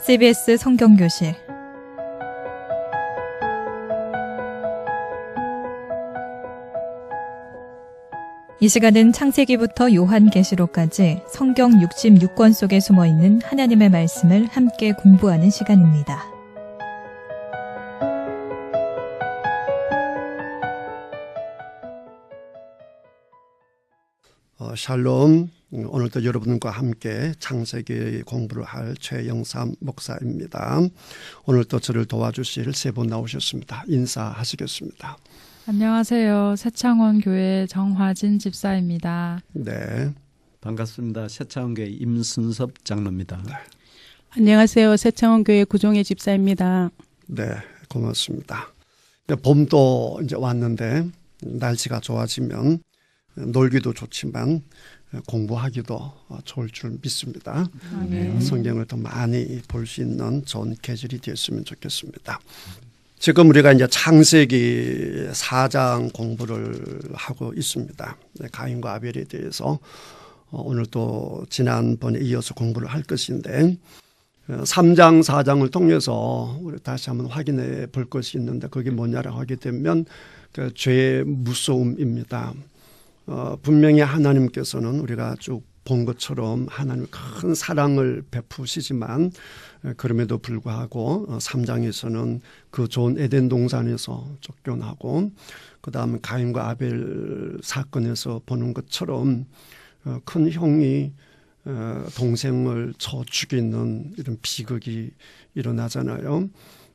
CBS 성경교실 이 시간은 창세기부터 요한계시록까지 성경 66권 속에 숨어있는 하나님의 말씀을 함께 공부하는 시간입니다. 샬롬, 오늘도 여러분과 함께 창세기 공부를 할 최영삼 목사입니다. 오늘도 저를 도와주실 세 분 나오셨습니다. 인사하시겠습니다. 안녕하세요. 새창원 교회 정화진 집사입니다. 네, 반갑습니다. 새창원교회 임순섭 장로입니다. 네. 안녕하세요. 새창원 교회 구종혜 집사입니다. 네, 고맙습니다. 봄도 이제 왔는데 날씨가 좋아지면 놀기도 좋지만 공부하기도 좋을 줄 믿습니다. 성경을 더 많이 볼 수 있는 좋은 계절이 되었으면 좋겠습니다. 지금 우리가 이제 창세기 4장 공부를 하고 있습니다. 가인과 아벨에 대해서 오늘 또 지난번에 이어서 공부를 할 것인데 3장 4장을 통해서 우리 다시 한번 확인해 볼 것이 있는데 그게 뭐냐라고 하게 되면 그 죄의 무서움입니다. 분명히 하나님께서는 우리가 쭉 본 것처럼 하나님 큰 사랑을 베푸시지만 그럼에도 불구하고 3장에서는 그 좋은 에덴 동산에서 쫓겨나고 그 다음에 가인과 아벨 사건에서 보는 것처럼 큰 형이 동생을 쳐 죽이는 이런 비극이 일어나잖아요.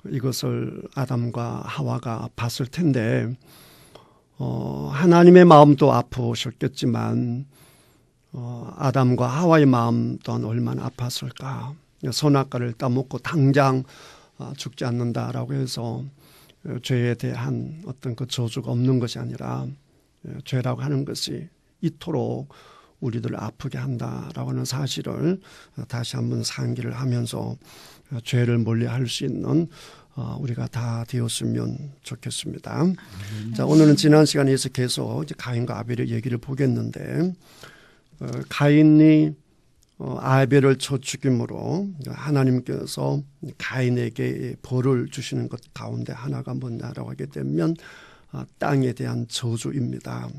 이것을 아담과 하와가 봤을 텐데 하나님의 마음도 아프셨겠지만 아담과 하와의 마음 또한 얼마나 아팠을까. 선악과를 따먹고 당장 죽지 않는다라고 해서 죄에 대한 어떤 그 저주가 없는 것이 아니라 죄라고 하는 것이 이토록 우리들을 아프게 한다라고 하는 사실을 다시 한번 상기를 하면서 죄를 멀리할 수 있는 우리가 다 되었으면 좋겠습니다. 자, 오늘은 지난 시간에서 계속 이제 가인과 아벨의 얘기를 보겠는데 가인이 아벨을 쳐 죽임으로 하나님께서 가인에게 벌을 주시는 것 가운데 하나가 뭐냐라고 하게 되면 땅에 대한 저주입니다.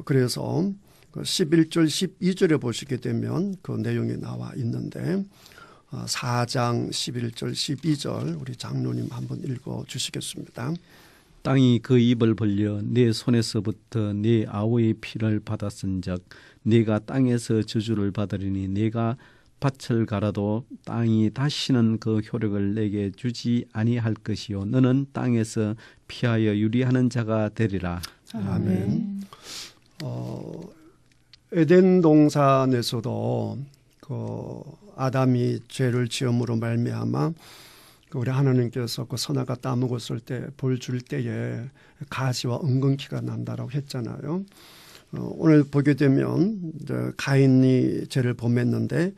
그래서 11절 12절에 보시게 되면 그 내용이 나와 있는데 4장 11절 12절 우리 장로님 한번 읽어 주시겠습니다. 땅이 그 입을 벌려 내 손에서부터 내 아우의 피를 받았은즉 네가 땅에서 저주를 받으리니 네가 밭을 갈아도 땅이 다시는 그 효력을 내게 주지 아니할 것이요 너는 땅에서 피하여 유리하는 자가 되리라. 아멘. 에덴 동산에서도 그 아담이 죄를 지음으로 말미암아 우리 하나님께서 그 선악과 따먹었을 때 벌 줄 때에 가시와 은근키가 난다라고 했잖아요. 오늘 보게 되면 가인이 죄를 범했는데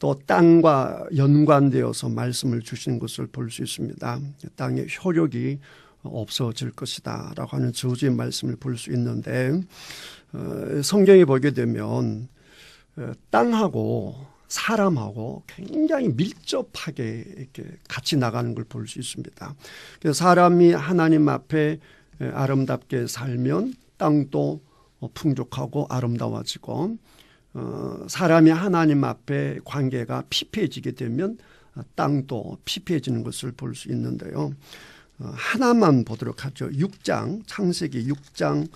또 땅과 연관되어서 말씀을 주신 것을 볼 수 있습니다. 땅의 효력이 없어질 것이다 라고 하는 저주의 말씀을 볼 수 있는데 성경에 보게 되면 땅하고 사람하고 굉장히 밀접하게 이렇게 같이 나가는 걸 볼 수 있습니다. 그래서 사람이 하나님 앞에 아름답게 살면 땅도 풍족하고 아름다워지고 사람이 하나님 앞에 관계가 피폐해지게 되면 땅도 피폐해지는 것을 볼 수 있는데요. 하나만 보도록 하죠. 6장 창세기 6장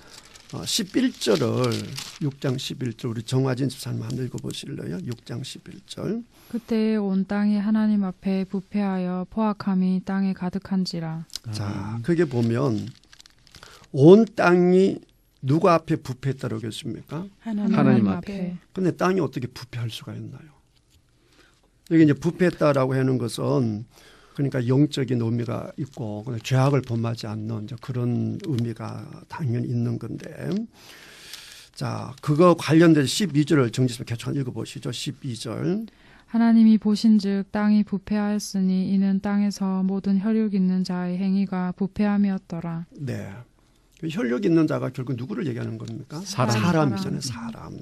11절을 6장 11절 우리 정화진 집사님 한번 읽어보실래요? 6장 11절. 그때 온 땅이 하나님 앞에 부패하여 포악함이 땅에 가득한지라. 자, 그게 보면 온 땅이 누구 앞에 부패했다고 했습니까? 하나님 앞에. 근데 땅이 어떻게 부패할 수가 있나요? 여기 이제 부패했다라고 하는 것은 그러니까 영적인 의미가 있고 죄악을 범하지 않는 그런 의미가 당연히 있는 건데 자 그거 관련돼서 12절을 정지선 개천 읽어보시죠. 12절 하나님이 보신즉 땅이 부패하였으니 이는 땅에서 모든 혈육 있는 자의 행위가 부패함이었더라. 네, 혈육 있는 자가 결국 누구를 얘기하는 겁니까? 사람이잖아요. 사람.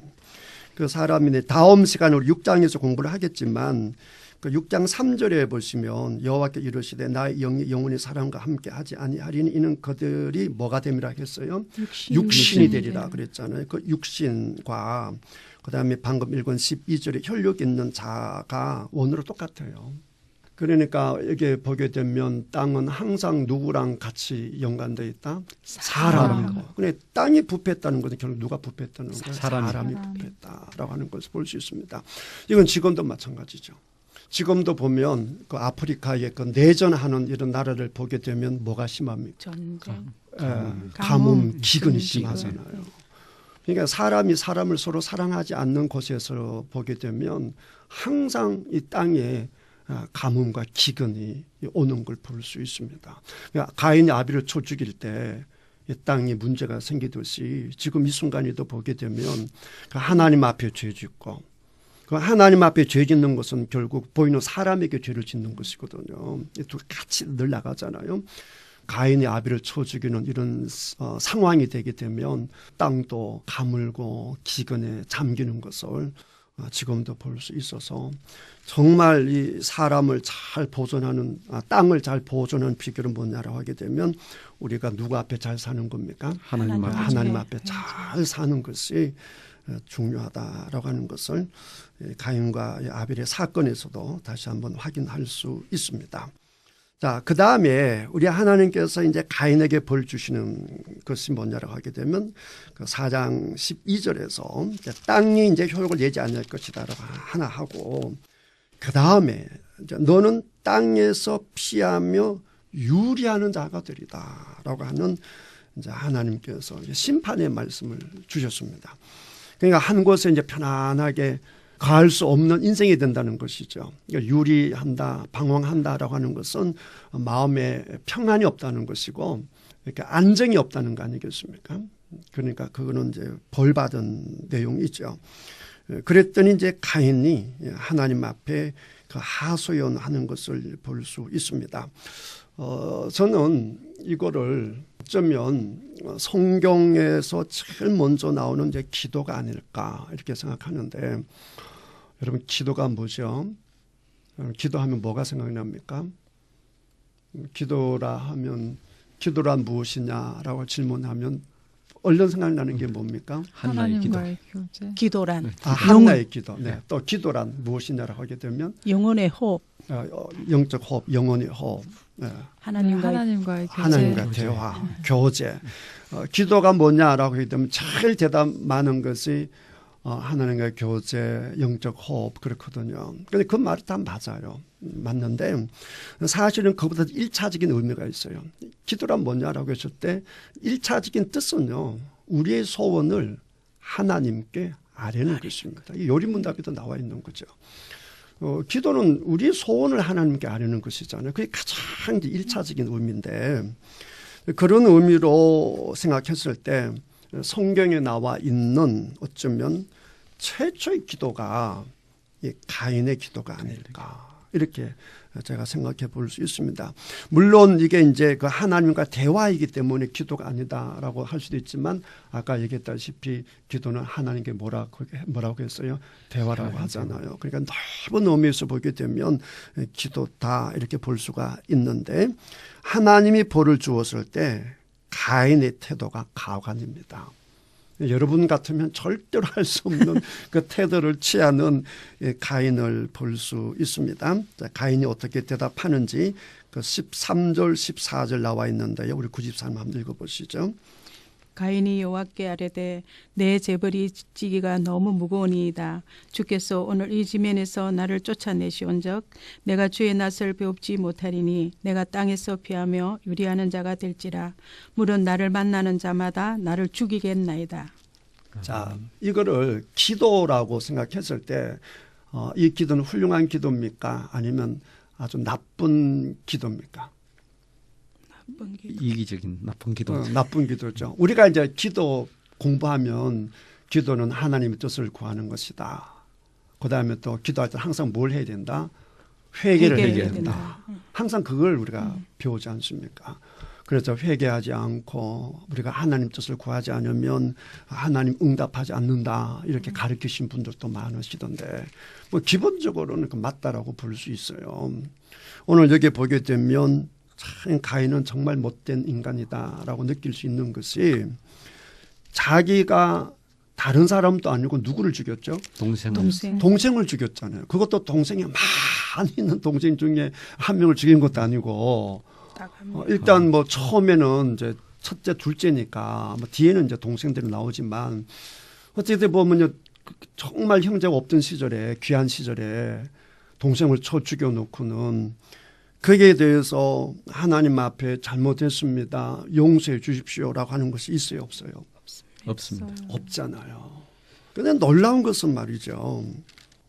그 사람인데 다음 시간에 우리 6장에서 공부를 하겠지만 그 6장 3절에 보시면 여호와께 이르시되 나의 영이 영원히 사람과 함께 하지 아니하리니 이는 그들이 뭐가 됨이라 했어요? 육신이 되리라 그랬잖아요. 그 육신과 그다음에 방금 읽은 12절에 혈육 있는 자가 원어로 똑같아요. 그러니까 여기 보게 되면 땅은 항상 누구랑 같이 연관되어 있다? 사람이고. 근데 땅이 부패했다는 것은 결국 누가 부패했다는 거예요? 사람이 부패했다라고 하는 것을 볼 수 있습니다. 이건 지금도 마찬가지죠. 지금도 보면 그 아프리카의 그 내전하는 이런 나라를 보게 되면 뭐가 심합니까? 전쟁, 가뭄, 기근이 심하잖아요. 그러니까 사람이 사람을 서로 사랑하지 않는 곳에서 보게 되면 항상 이 땅에 가뭄과 기근이 오는 걸 볼 수 있습니다. 그러니까 가인이 아벨을 쳐 죽일 때 이 땅에 문제가 생기듯이 지금 이 순간에도 보게 되면 그 하나님 앞에 죄 짓고 그 하나님 앞에 죄 짓는 것은 결국 보이는 사람에게 죄를 짓는 것이거든요. 이 두 같이 늘 나가잖아요. 가인이 아벨을 쳐 죽이는 이런 상황이 되게 되면 땅도 가물고 기근에 잠기는 것을 지금도 볼 수 있어서 정말 이 사람을 잘 보존하는 땅을 잘 보존하는 비결은 뭐냐라고 하게 되면 우리가 누구 앞에 잘 사는 겁니까? 하나님 앞에 잘 사는 것이 중요하다라고 하는 것을 가인과 아벨의 사건에서도 다시 한번 확인할 수 있습니다. 자, 그 다음에 우리 하나님께서 이제 가인에게 벌 주시는 것이 뭐냐라고 하게 되면 그 4장 12절에서 이제 땅이 이제 효력을 내지 않을 것이다라고 하나 하고 그 다음에 너는 땅에서 피하며 유리하는 자가 되리다라고 하는 이제 하나님께서 이제 심판의 말씀을 주셨습니다. 그러니까 한 곳에 이제 편안하게 가할 수 없는 인생이 된다는 것이죠. 유리한다, 방황한다라고 하는 것은 마음에 평안이 없다는 것이고 이렇게 안정이 없다는 거 아니겠습니까? 그러니까 그거는 이제 벌 받은 내용이죠. 그랬더니 이제 가인이 하나님 앞에 그 하소연하는 것을 볼 수 있습니다. 저는 이거를 어쩌면 성경에서 제일 먼저 나오는 이제 기도가 아닐까 이렇게 생각하는데 여러분 기도가 뭐죠? 기도하면 뭐가 생각납니까? 기도란 무엇이냐라고 질문하면 얼른 생각나는 게 뭡니까? 하나님과의 교제. 기도란 하나의 기도. 네. 또 기도란 무엇이냐라고 하게 되면 영혼의 호흡, 영적 호흡, 영혼의 호흡. 네. 하나님과의 교제. 하나님과 대화, 교제. 기도가 뭐냐라고 하게 되면 제일 대답 많은 것이 하나님과 교제, 영적 호흡 그렇거든요. 그런데 그 말이 다 맞아요. 맞는데 사실은 그보다 1차적인 의미가 있어요. 기도란 뭐냐라고 했을 때 1차적인 뜻은요. 우리의 소원을 하나님께 아뢰는 것입니다. 이 요리문답에도 나와 있는 거죠. 기도는 우리의 소원을 하나님께 아뢰는 것이잖아요. 그게 가장 1차적인 의미인데 그런 의미로 생각했을 때 성경에 나와 있는 어쩌면 최초의 기도가 이 가인의 기도가 아닐까 이렇게 제가 생각해 볼 수 있습니다. 물론 이게 이제 그 하나님과 대화이기 때문에 기도가 아니다라고 할 수도 있지만 아까 얘기했다시피 기도는 하나님께 뭐라고 했어요? 대화라고 하잖아요. 그러니까 넓은 의미에서 보게 되면 기도다 이렇게 볼 수가 있는데 하나님이 벌을 주었을 때 가인의 태도가 가관입니다. 여러분 같으면 절대로 할 수 없는 그 태도를 취하는 가인을 볼 수 있습니다. 자, 가인이 어떻게 대답하는지 그 13절, 14절 나와 있는데요. 우리 93번 한번 읽어보시죠. 가인이 여호와께 아뢰되 내 재벌이 지기가 너무 무거우니이다. 주께서 오늘 이 지면에서 나를 쫓아내시온즉 내가 주의 낯을 배웁지 못하리니 내가 땅에서 피하며 유리하는 자가 될지라. 물은 나를 만나는 자마다 나를 죽이겠나이다. 자, 이거를 기도라고 생각했을 때 이 기도는 훌륭한 기도입니까? 아니면 아주 나쁜 기도입니까? 이기적인 나쁜 기도. 나쁜 기도죠. 우리가 이제 기도 공부하면 기도는 하나님의 뜻을 구하는 것이다. 그다음에 또 기도할 때 항상 뭘 해야 된다? 회개를 해야 된다. 항상 그걸 우리가 배우지 않습니까? 그래서 회개하지 않고 우리가 하나님 뜻을 구하지 않으면 하나님 응답하지 않는다 이렇게 가르치신 분들도 많으시던데 뭐 기본적으로는 맞다라고 볼 수 있어요. 오늘 여기 보게 되면 참 가인은 정말 못된 인간이다라고 느낄 수 있는 것이 자기가 다른 사람도 아니고 누구를 죽였죠? 동생을 죽였잖아요. 그것도 동생이 많이 있는 동생 중에 한 명을 죽인 것도 아니고 일단 뭐 처음에는 이제 첫째, 둘째니까 뭐 뒤에는 이제 동생들이 나오지만 어쨌든 보면 정말 형제가 없던 시절에 귀한 시절에 동생을 쳐 죽여놓고는 거기에 대해서 하나님 앞에 잘못했습니다. 용서해 주십시오라고 하는 것이 있어요, 없어요? 없습니다. 없잖아요. 그런데 놀라운 것은 말이죠.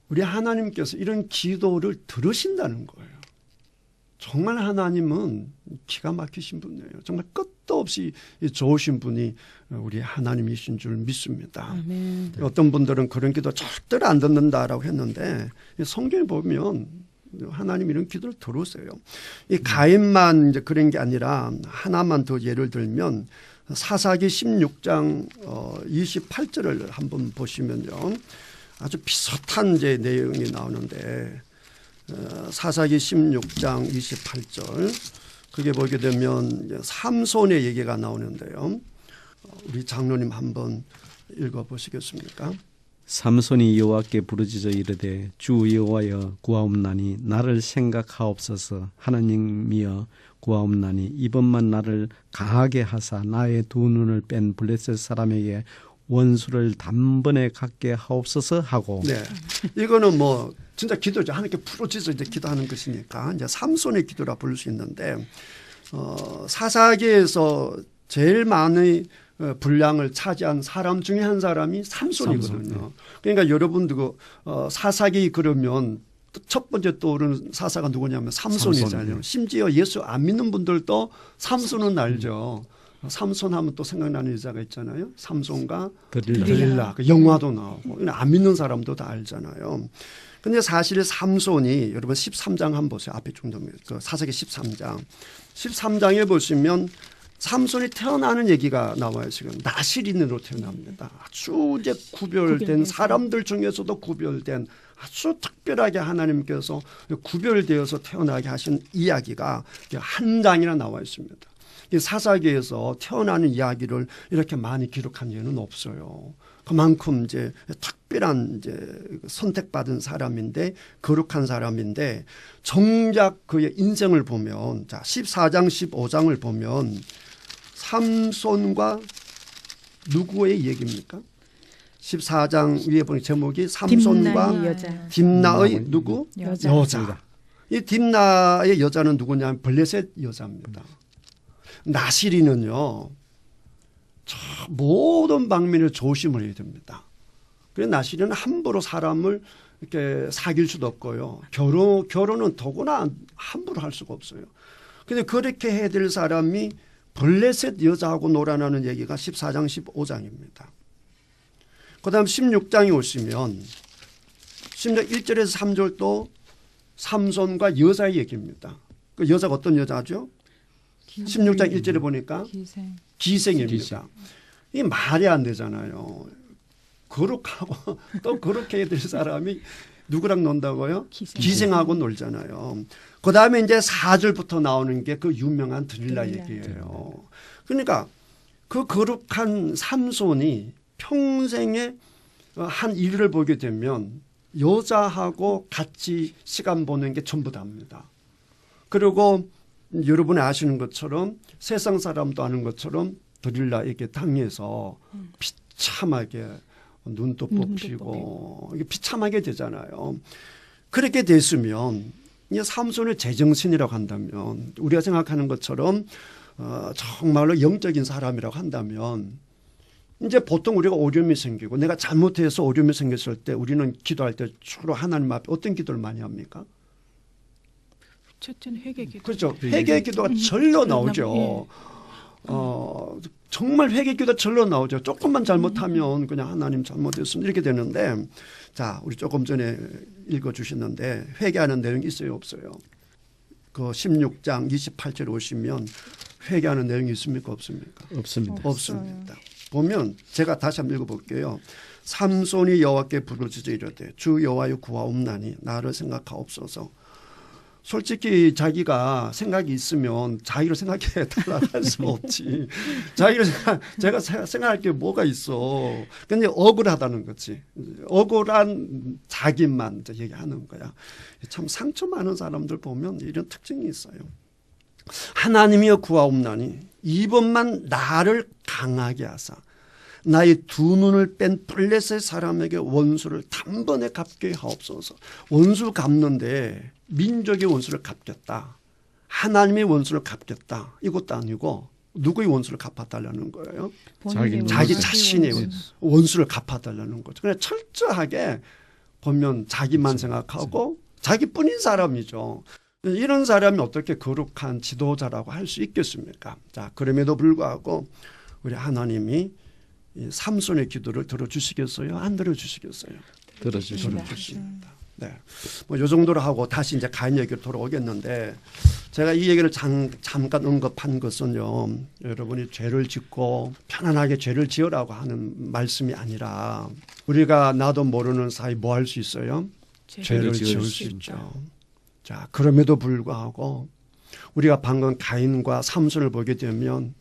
우리 하나님께서 이런 기도를 들으신다는 거예요. 정말 하나님은 기가 막히신 분이에요. 정말 끝도 없이 좋으신 분이 우리 하나님이신 줄 믿습니다. 아멘. 어떤 분들은 그런 기도 절대로 안 듣는다라고 했는데 성경에 보면 하나님 이런 기도를 들으세요. 이 가인만 이제 그런 게 아니라 하나만 더 예를 들면 사사기 16장 28절을 한번 보시면요. 아주 비슷한 이제 내용이 나오는데 사사기 16장 28절 그게 보게 되면 삼손의 얘기가 나오는데요. 우리 장로님 한번 읽어보시겠습니까? 삼손이 여호와께 부르짖어 이르되 주 여호와여 구하옵나니 나를 생각하옵소서. 하나님이여 구하옵나니 이번만 나를 강하게 하사 나의 두 눈을 뺀 블레셋 사람에게 원수를 단번에 갖게 하옵소서 하고. 네, 이거는 뭐 진짜 기도죠. 하나님께 부르짖어 이제 기도하는 것이니까 이제 삼손의 기도라 부를 수 있는데 사사기에서 제일 많은 분량을 차지한 사람 중에 한 사람이 삼손이거든요. 그러니까 여러분도 사사기 그러면 첫 번째 떠오르는 사사가 누구냐면 삼손이잖아요. 심지어 예수 안 믿는 분들도 삼손은 알죠. 삼손 하면 또 생각나는 여자가 있잖아요. 삼손과 들릴라. 그 영화도 나오고 안 믿는 사람도 다 알잖아요. 근데 사실 삼손이 여러분 13장 한번 보세요. 앞에 좀 그 사사기 13장. 13장에 보시면 삼손이 태어나는 얘기가 나와요. 지금 나실인으로 태어납니다. 아주 이제 구별된 사람들 중에서도 구별된 아주 특별하게 하나님께서 구별되어서 태어나게 하신 이야기가 한 장이나 나와 있습니다. 사사기에서 태어나는 이야기를 이렇게 많이 기록한 예는 없어요. 그만큼 이제 특별한 이제 선택받은 사람인데 거룩한 사람인데 정작 그의 인생을 보면 자 14장 15장을 보면 삼손과 누구의 얘기입니까? 14장 위에 보니 제목이 삼손과 dim나의 누구? 여자. 이 dim나의 여자는 누구냐면 블레셋 여자입니다. 나실이는요. 모든 방면을 조심을 해야 됩니다. 그래서 나실이는 함부로 사람을 이렇게 사귈 수도 없고요. 결혼은 더구나 함부로 할 수가 없어요. 근데 그렇게 해야 될 사람이 블레셋 여자하고 놀아나는 얘기가 14장 15장입니다. 그 다음 16장에 오시면 16장 1절에서 3절도 삼손과 여자의 얘기입니다. 그 여자가 어떤 여자죠? 16장 1절에 보니까 기생입니다. 이 말이 안 되잖아요. 거룩하고 또 그렇게 해야 될 사람이 누구랑 논다고요? 기생하고 놀잖아요. 그 다음에 이제 4절부터 나오는 게 그 유명한 들릴라 얘기예요. 그러니까 그 거룩한 삼손이 평생에 한 일을 보게 되면 여자하고 같이 시간 보내는 게 전부 다입니다. 그리고 여러분이 아시는 것처럼 세상 사람도 아는 것처럼 들릴라에게 당해서 비참하게 눈도 뽑히고 이게 비참하게 되잖아요. 그렇게 됐으면 삼손의 제정신이라고 한다면 우리가 생각하는 것처럼 정말로 영적인 사람이라고 한다면 이제 보통 우리가 어려움이 생기고 내가 잘못해서 어려움이 생겼을 때 우리는 기도할 때 주로 하나님 앞에 어떤 기도를 많이 합니까? 첫째는 회개 기도. 그렇죠. 회개 기도가 절로 나오죠. 정말 회개 기도 절로 나오죠. 조금만 잘못하면 그냥 하나님 잘못했으면 이렇게 되는데 자 우리 조금 전에 읽어주셨는데 회개하는 내용이 있어요 없어요? 그 16장 28절 오시면 회개하는 내용이 있습니까? 없습니까? 없습니다. 없습니다. 보면 제가 다시 한번 읽어볼게요. 삼손이 여호와께 부르짖어 이르되 주 여호와여 구하옵나니 나를 생각하옵소서. 솔직히 자기가 생각이 있으면 자기를 생각해 달라고 할 수 없지. 제가 생각할 게 뭐가 있어. 근데 억울하다는 거지. 억울한 자기만 이제 얘기하는 거야. 참 상처 많은 사람들 보면 이런 특징이 있어요. 하나님이여 구하옵나니 이번만 나를 강하게 하사 나의 두 눈을 뺀 블레셋 사람에게 원수를 단번에 갚게 하옵소서. 원수 갚는데 민족의 원수를 갚겠다. 하나님의 원수를 갚겠다. 이것도 아니고 누구의 원수를 갚아달라는 거예요? 자기 자신의 원수를 갚아달라는 거죠. 그냥 철저하게 보면 자기만 생각하고 자기뿐인 사람이죠. 이런 사람이 어떻게 거룩한 지도자라고 할 수 있겠습니까? 자, 그럼에도 불구하고 우리 하나님이 이 삼손의 기도를 들어주시겠어요? 안 들어주시겠어요? 들어주십니다. 네, 뭐 이 정도로 하고 다시 이제 가인 얘기로 돌아오겠는데 제가 이 얘기를 잠깐 언급한 것은요, 여러분이 죄를 짓고 편안하게 죄를 지으라고 하는 말씀이 아니라 우리가 나도 모르는 사이 뭐 할 수 있어요? 죄를 지을 수 있죠. 자, 그럼에도 불구하고 우리가 방금 가인과 삼손을 보게 되면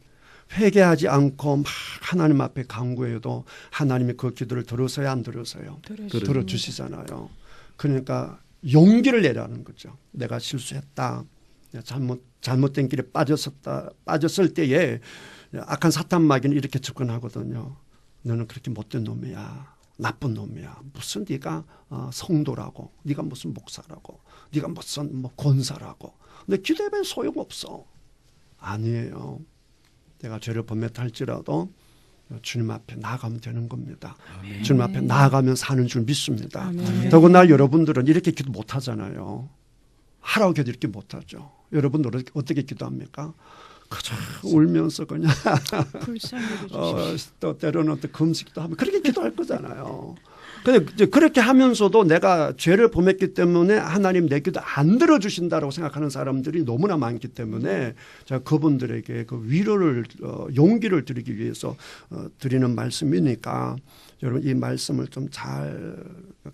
회개하지 않고 막 하나님 앞에 간구해도 하나님이 그 기도를 들으세요, 안 들으세요? 들어주시잖아요. 그러니까 용기를 내라는 거죠. 내가 실수했다. 잘못된 길에 빠졌을 때에 악한 사탄 마귀는 이렇게 접근하거든요. 너는 그렇게 못된 놈이야. 나쁜 놈이야. 무슨 네가 성도라고. 네가 무슨 목사라고. 네가 무슨 뭐 권사라고. 근데 기도해보면 소용없어. 아니에요. 내가 죄를 범했다 할지라도 주님 앞에 나아가면 되는 겁니다. 아멘. 주님 앞에 나아가면 사는 줄 믿습니다. 아멘. 더구나 여러분들은 이렇게 기도 못하잖아요. 하라고 해도 이렇게 못하죠. 여러분들은 어떻게 기도합니까? 그저 울면서 그냥 또 때로는 또 금식도 하면 그렇게 기도할 거잖아요. 근데 그렇게 하면서도 내가 죄를 범했기 때문에 하나님 내 기도 안 들어주신다라고 생각하는 사람들이 너무나 많기 때문에 제가 그분들에게 그 위로를 용기를 드리기 위해서 드리는 말씀이니까 여러분 이 말씀을 좀 잘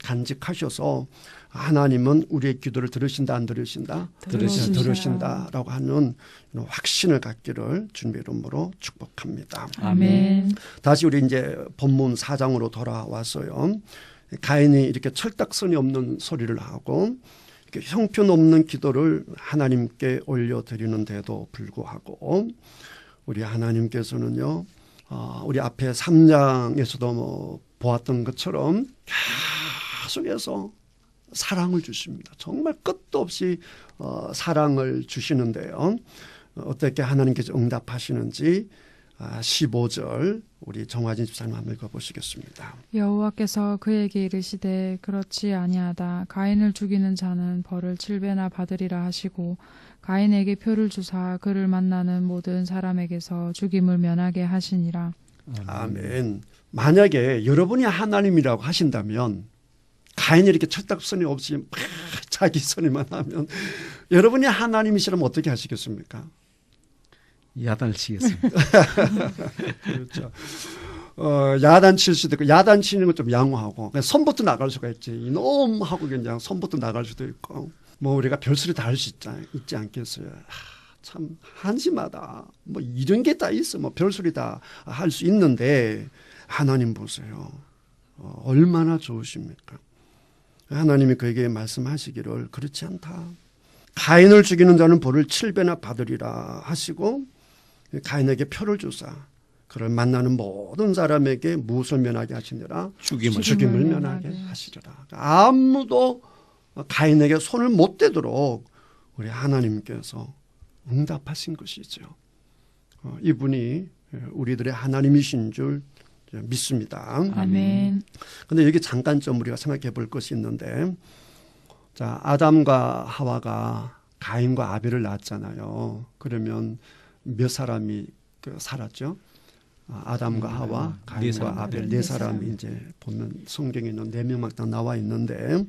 간직하셔서 하나님은 우리의 기도를 들으신다 안 들으신다? 들으신다라고 하는 확신을 갖기를 주님의 이름으로 축복합니다. 아멘. 다시 우리 이제 본문 4장으로 돌아왔어요. 가인이 이렇게 철딱선이 없는 소리를 하고 이렇게 형편없는 기도를 하나님께 올려드리는데도 불구하고 우리 하나님께서는요. 우리 앞에 3장에서도 뭐 보았던 것처럼 계속해서 사랑을 주십니다. 정말 끝도 없이 사랑을 주시는데요. 어떻게 하나님께서 응답하시는지 15절 우리 정화진 집사님 한번 읽어보시겠습니다. 여호와께서 그에게 이르시되 그렇지 아니하다. 가인을 죽이는 자는 벌을 7배나 받으리라 하시고 가인에게 표를 주사 그를 만나는 모든 사람에게서 죽임을 면하게 하시니라. 아멘. 만약에 여러분이 하나님이라고 하신다면 가인이 이렇게 철딱선이 없이 막 자기 선에만 하면 여러분이 하나님이시라면 어떻게 하시겠습니까? 야단치겠습니다. 그렇죠. 야단칠 수도 있고 야단치는 건 좀 양호하고 그냥 선부터 나갈 수가 있지. 이놈 하고 그냥 선부터 나갈 수도 있고 뭐 우리가 별소리 다 할 수 있지 않겠어요. 참 한심하다. 뭐 이런 게 다 있어. 뭐 별소리 다 할 수 있는데 하나님 보세요. 얼마나 좋으십니까? 하나님이 그에게 말씀하시기를 그렇지 않다. 가인을 죽이는 자는 벌을 7배나 받으리라 하시고 가인에게 표를 주사 그를 만나는 모든 사람에게 무엇을 면하게 하시니라? 죽임을 면하게 하시리라. 아무도 가인에게 손을 못 대도록 우리 하나님께서 응답하신 것이죠. 이분이 우리들의 하나님이신 줄 믿습니다. 아멘. 그런데 여기 잠깐 좀 우리가 생각해 볼 것이 있는데 자, 아담과 하와가 가인과 아벨을 낳았잖아요. 그러면 몇 사람이 살았죠? 아담과 하와, 가인과 아벨 네 사람이 이제 보면 성경에는 4명만 딱 나와 있는데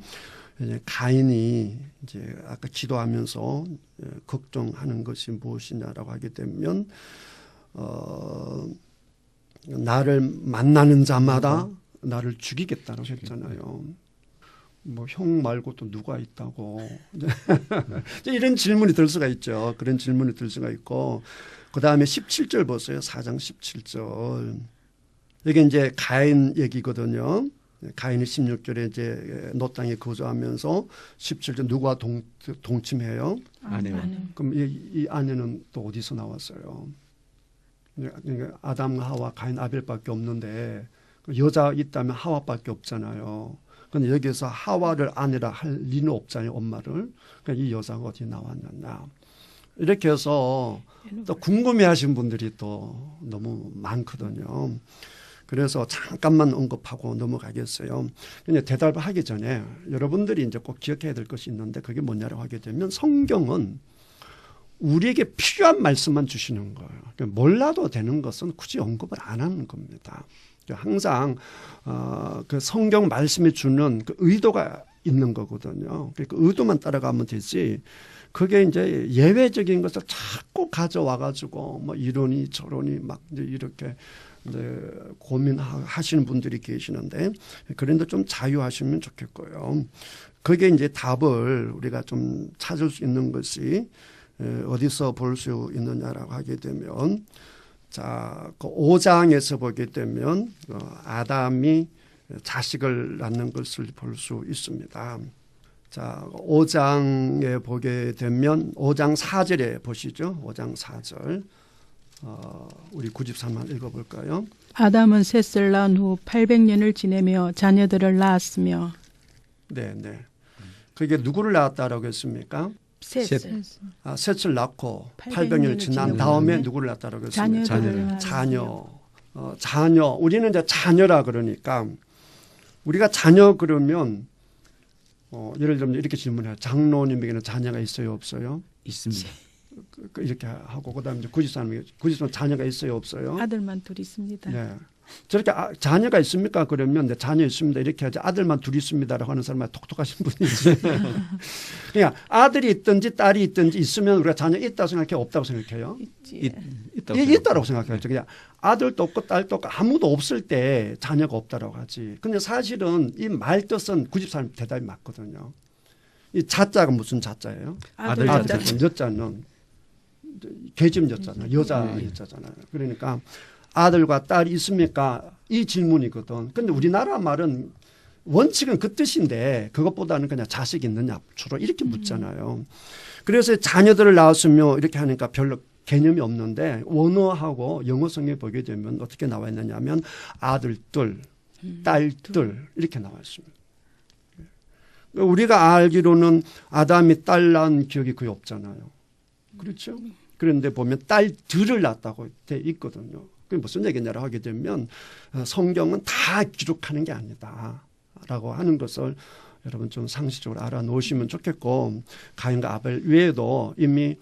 이제 가인이 이제 아까 기도하면서 걱정하는 것이 무엇이냐라고 하게 되면 나를 만나는 자마다 나를 죽이겠다고 했잖아요. 뭐 형 말고 또 누가 있다고 이런 질문이 들 수가 있죠. 그런 질문이 들 수가 있고 그 다음에 17절 보세요. 4장 17절. 이게 이제 가인 얘기거든요. 가인이 16절에 이제 노 땅에 거주하면서 17절 누구와 동침해요? 아내와. 그럼 이 아내는 또 어디서 나왔어요? 그러니까 아담, 하와, 가인, 아벨밖에 없는데 여자 있다면 하와밖에 없잖아요. 근데 여기서 하와를 아내라 할 리는 없잖아요. 엄마를. 그러니까 이 여자가 어디 나왔느냐. 이렇게 해서 또 궁금해하신 분들이 또 너무 많거든요. 그래서 잠깐만 언급하고 넘어가겠어요. 근데 대답을 하기 전에 여러분들이 이제 꼭 기억해야 될 것이 있는데 그게 뭐냐라고 하게 되면 성경은 우리에게 필요한 말씀만 주시는 거예요. 그러니까 몰라도 되는 것은 굳이 언급을 안 하는 겁니다. 항상 그 성경 말씀이 주는 그 의도가 있는 거거든요. 그러니까 의도만 따라가면 되지. 그게 이제 예외적인 것을 자꾸 가져와 가지고 뭐 이러니 저러니 막 이제 이렇게 이제 고민하시는 분들이 계시는데 그런데 좀 자유하시면 좋겠고요. 그게 이제 답을 우리가 좀 찾을 수 있는 것이 어디서 볼 수 있느냐라고 하게 되면 자, 그 5장에서 보게 되면 아담이 자식을 낳는 것을 볼 수 있습니다. 자, 5장에 보게 되면 5장 4절에 보시죠. 5장 4절. 우리 93만 읽어볼까요? 아담은 셋을 낳은 후 800년을 지내며 자녀들을 낳았으며 네. 그게 누구를 낳았다라고 했습니까? 셋을 셋을 낳고 800년을 800년을 지난 다음에 지내고 누구를 낳았다라고 했습니까? 자녀들을 자녀. 우리는 이제 자녀라 그러니까 우리가 자녀 그러면 예를 들면 이렇게 질문해요. 장로님에게는 자녀가 있어요, 없어요? 있습니다. 이렇게 하고 그다음에 이제 93명 자녀가 있어요, 없어요? 아들만 둘 있습니다. 네. 저렇게 자녀가 있습니까? 그러면 네, 자녀 있습니다. 이렇게 하지 아들만 둘 있습니다라고 하는 사람은 똑똑하신 분이지. 그러니까 아들이 있든지 딸이 있든지 있으면 우리가 자녀 있다고 생각해요? 없다고 생각해요? 있다고 생각해요. 그냥 아들도 없고 딸도 없고 아무도 없을 때 자녀가 없다라고 하지. 근데 사실은 이 말 뜻은 93 대답이 맞거든요. 이 자자가 무슨 자자예요? 아들 자자. 여자는 계집 여자잖아요. 여자 여자잖아요. 그러니까 아들과 딸이 있습니까? 이 질문이거든. 근데 우리나라 말은 원칙은 그 뜻인데 그것보다는 그냥 자식이 있느냐 주로 이렇게 묻잖아요. 그래서 자녀들을 낳았으며 이렇게 하니까 별로 개념이 없는데 원어하고 영어 성경에 보게 되면 어떻게 나와 있느냐면 아들들, 딸들 이렇게 나와 있습니다. 우리가 알기로는 아담이 딸 낳은 기억이 거의 없잖아요. 그렇죠? 그런데 보면 딸들을 낳았다고 돼 있거든요. 그게 무슨 얘기냐라고 하게 되면 성경은 다 기록하는 게 아니다라고 하는 것을 여러분 좀 상식적으로 알아놓으시면 좋겠고 가인과 아벨 외에도 이미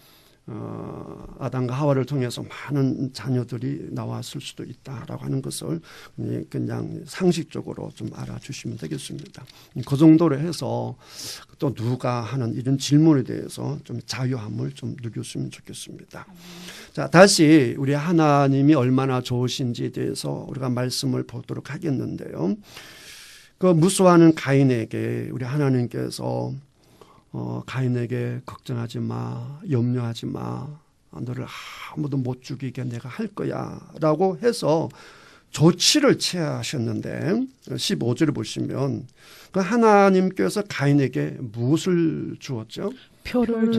아담과 하와를 통해서 많은 자녀들이 나왔을 수도 있다라고 하는 것을 그냥 상식적으로 좀 알아주시면 되겠습니다. 그 정도로 해서 또 누가 하는 이런 질문에 대해서 좀 자유함을 좀 누렸으면 좋겠습니다. 자, 다시 우리 하나님이 얼마나 좋으신지에 대해서 우리가 말씀을 보도록 하겠는데요. 그 무수하는 가인에게 우리 하나님께서 가인에게 걱정하지 마, 염려하지 마, 너를 아무도 못 죽이게 내가 할 거야 라고 해서 조치를 취하셨는데 15절을 보시면 그 하나님께서 가인에게 무엇을 주었죠? 표를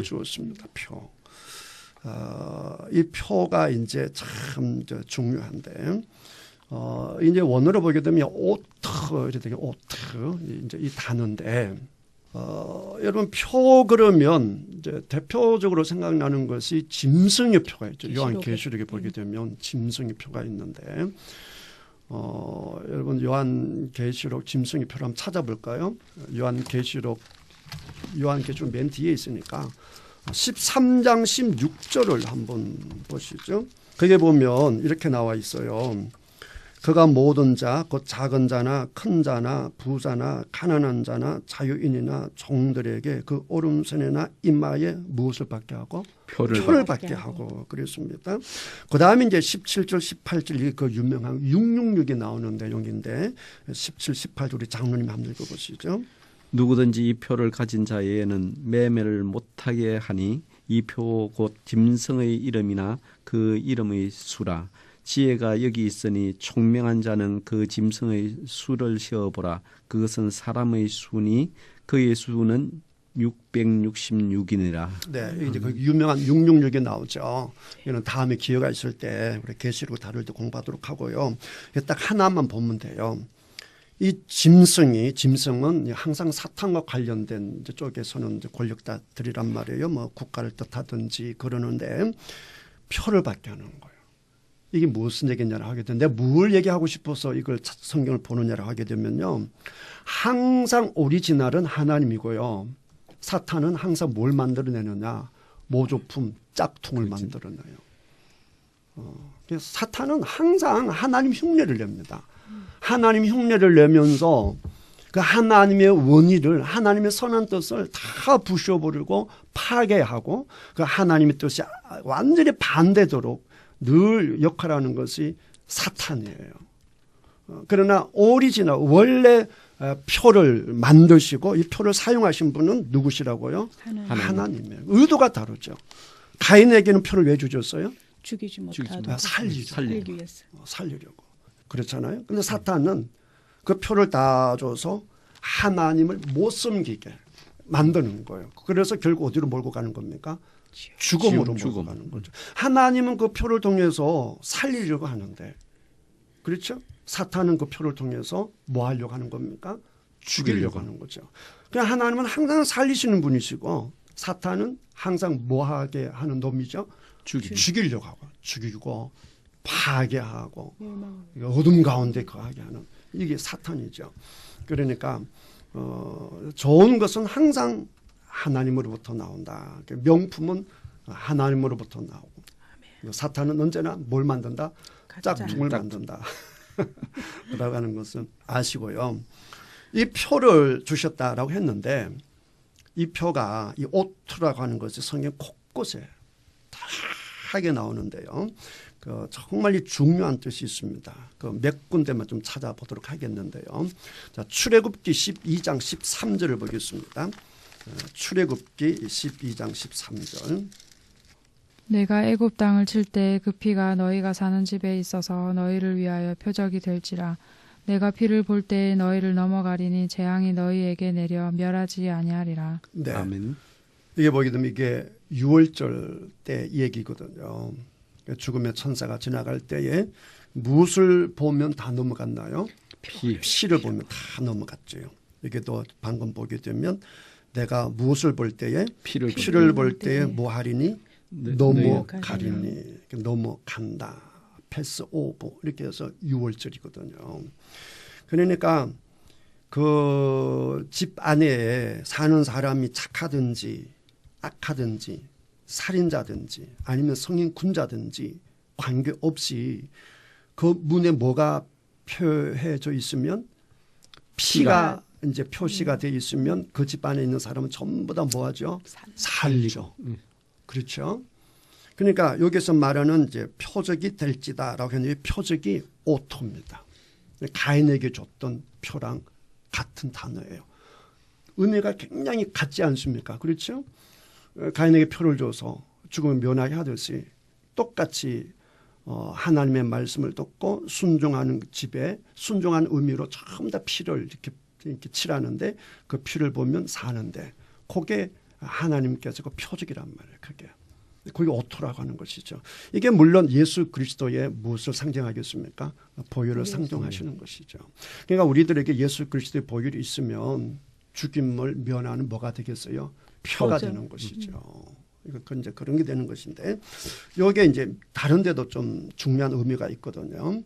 주었습니다. 표. 이 표가 이제 참 중요한데 이제 원어로 보게 되면 오트 이렇게 오트 이제 이 단어인데 여러분 표 그러면 이제 대표적으로 생각나는 것이 짐승의 표가 있죠. 요한계시록에 보게 되면 짐승의 표가 있는데 여러분 요한계시록 짐승의 표를 한번 찾아볼까요? 요한계시록 맨 뒤에 있으니까 13장 16절을 한번 보시죠. 거기에 보면 이렇게 나와 있어요. 그가 모든 자 곧 작은 자나 큰 자나 부자나 가난한 자나 자유인이나 종들에게 그 오른손이나 이마에 무엇을 받게 하고 표를 받게 하고 그랬습니다. 그 다음에 이제 17절 18절 그 유명한 666이 나오는 내용인데 17, 18절 우리 장로님 한번 읽어보시죠. 누구든지 이 표를 가진 자에게는 매매를 못하게 하니 이 표 곧 짐승의 이름이나 그 이름의 수라. 지혜가 여기 있으니 총명한 자는 그 짐승의 수를 세어보라. 그것은 사람의 수니 그의 수는 666이니라. 네, 이제 그 유명한 666이 나오죠. 이는 다음에 기회가 있을 때 우리 계시록 다룰 때 공부하도록 하고요. 딱 하나만 보면 돼요. 이 짐승은 항상 사탄과 관련된 쪽에서는 이제 권력자들이란 말이에요. 뭐 국가를 뜻하든지 그러는데 표를 받게 하는 거예요. 이게 무슨 얘기냐를 하게 되는데 뭘 얘기하고 싶어서 이걸 성경을 보느냐를 하게 되면요. 항상 오리지널은 하나님이고요. 사탄은 항상 뭘 만들어내느냐. 모조품, 짝퉁을 만들어내요. 그래서 사탄은 항상 하나님 흉내를 냅니다. 하나님 흉내를 내면서 그 하나님의 원의를 하나님의 선한 뜻을 다 부셔버리고 파괴하고 그 하나님의 뜻이 완전히 반대도록 늘 역할하는 것이 사탄이에요. 그러나 오리지널 원래 표를 만드시고 이 표를 사용하신 분은 누구시라고요? 하나님이에요. 의도가 다르죠. 가인에게는 표를 왜 주셨어요? 죽이지 못하도록 살리기 위해서. 살리려고. 그렇잖아요. 근데 사탄은 그 표를 다 줘서 하나님을 못 섬기게 만드는 거예요. 그래서 결국 어디로 몰고 가는 겁니까? 죽음으로 몰고 가는 거죠. 하나님은 그 표를 통해서 살리려고 하는데 그렇죠? 사탄은 그 표를 통해서 뭐 하려고 하는 겁니까? 죽이려고 하는 거죠. 그러니까 하나님은 항상 살리시는 분이시고 사탄은 항상 뭐 하게 하는 놈이죠? 죽이려고 하고 죽이고 파괴하고 어둠 가운데 거하게 하는 이게 사탄이죠. 그러니까 좋은 것은 항상 하나님으로부터 나온다. 명품은 하나님으로부터 나오고 사탄은 언제나 뭘 만든다? 짝퉁을 만든다. 라고 하는 것은 아시고요. 이 표를 주셨다라고 했는데 이 표가 이 오투라고 하는 것이 성경 곳곳에 다하게 나오는데요. 정말 이 중요한 뜻이 있습니다. 몇 군데만 좀 찾아보도록 하겠는데요. 자, 출애굽기 12장 13절을 보겠습니다. 출애굽기 12장 13절. 내가 애굽 땅을 칠 때 그 피가 너희가 사는 집에 있어서 너희를 위하여 표적이 될지라. 내가 피를 볼 때 너희를 넘어가리니 재앙이 너희에게 내려 멸하지 아니하리라. 네. 아멘. 이게 보게 되면 이게 6월절 때 얘기거든요. 죽음의 천사가 지나갈 때에 무엇을 보면 다 넘어갔나요? 피를 보면 다 넘어갔죠. 이게 또 방금 보게 되면 내가 무엇을 볼 때에 피를 볼 때에 뭐 하리니? 넘어가리니. 넘어간다. 패스 오버 이렇게 해서 6월절이거든요. 그러니까 그 집 안에 사는 사람이 착하든지 악하든지 살인자든지 아니면 성인군자든지 관계없이 그 문에 뭐가 표해져 있으면 피가 이제 표시가 돼 있으면 그 집 안에 있는 사람은 전부 다 뭐하죠? 살리죠. 그렇죠. 그러니까 여기서 말하는 이제 표적이 될지다라고 했는데 표적이 오토입니다. 가인에게 줬던 표랑 같은 단어예요. 의미가 굉장히 같지 않습니까? 그렇죠? 가인에게 표를 줘서 죽음을 면하게 하듯이 똑같이 하나님의 말씀을 듣고 순종하는 집에 순종한 의미로 전부 다 피를 이렇게 칠하는데 그 피를 보면 사는데 그게 하나님께서 그 표적이란 말이에요. 그게 오토라고 하는 것이죠. 이게 물론 예수 그리스도의 무엇을 상징하겠습니까? 보혈을 상징하시는 것이죠. 그러니까 우리들에게 예수 그리스도의 보혈이 있으면 죽임을 면하는 뭐가 되겠어요? 표가 되는 것이죠. 이건 이제 그런 게 되는 것인데 여기에 이제 다른 데도 좀 중요한 의미가 있거든요.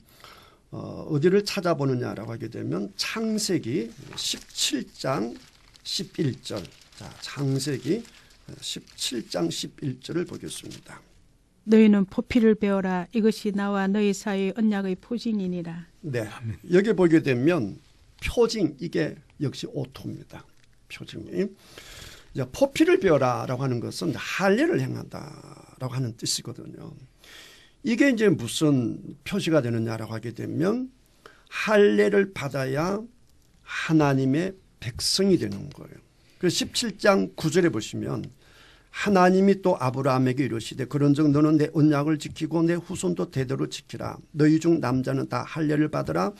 어디를 찾아보느냐라고 하게 되면 창세기 17장 11절. 자, 창세기 17장 11절을 보겠습니다. 너희는 포피를 베어라. 이것이 나와 너희 사이의 언약의 표징이니라. 네. 여기 보게 되면 표징 이게 역시 오토입니다. 표징이. 이제 포피를 베어라라고 하는 것은 할례를 행한다라고 하는 뜻이거든요. 이게 이제 무슨 표시가 되느냐라고 하게 되면 할례를 받아야 하나님의 백성이 되는 거예요. 그래서 17장 9절에 보시면 하나님이 또 아브라함에게 이르시되 그런즉 너는 내 언약을 지키고 내 후손도 대대로 지키라. 너희 중 남자는 다 할례를 받으라.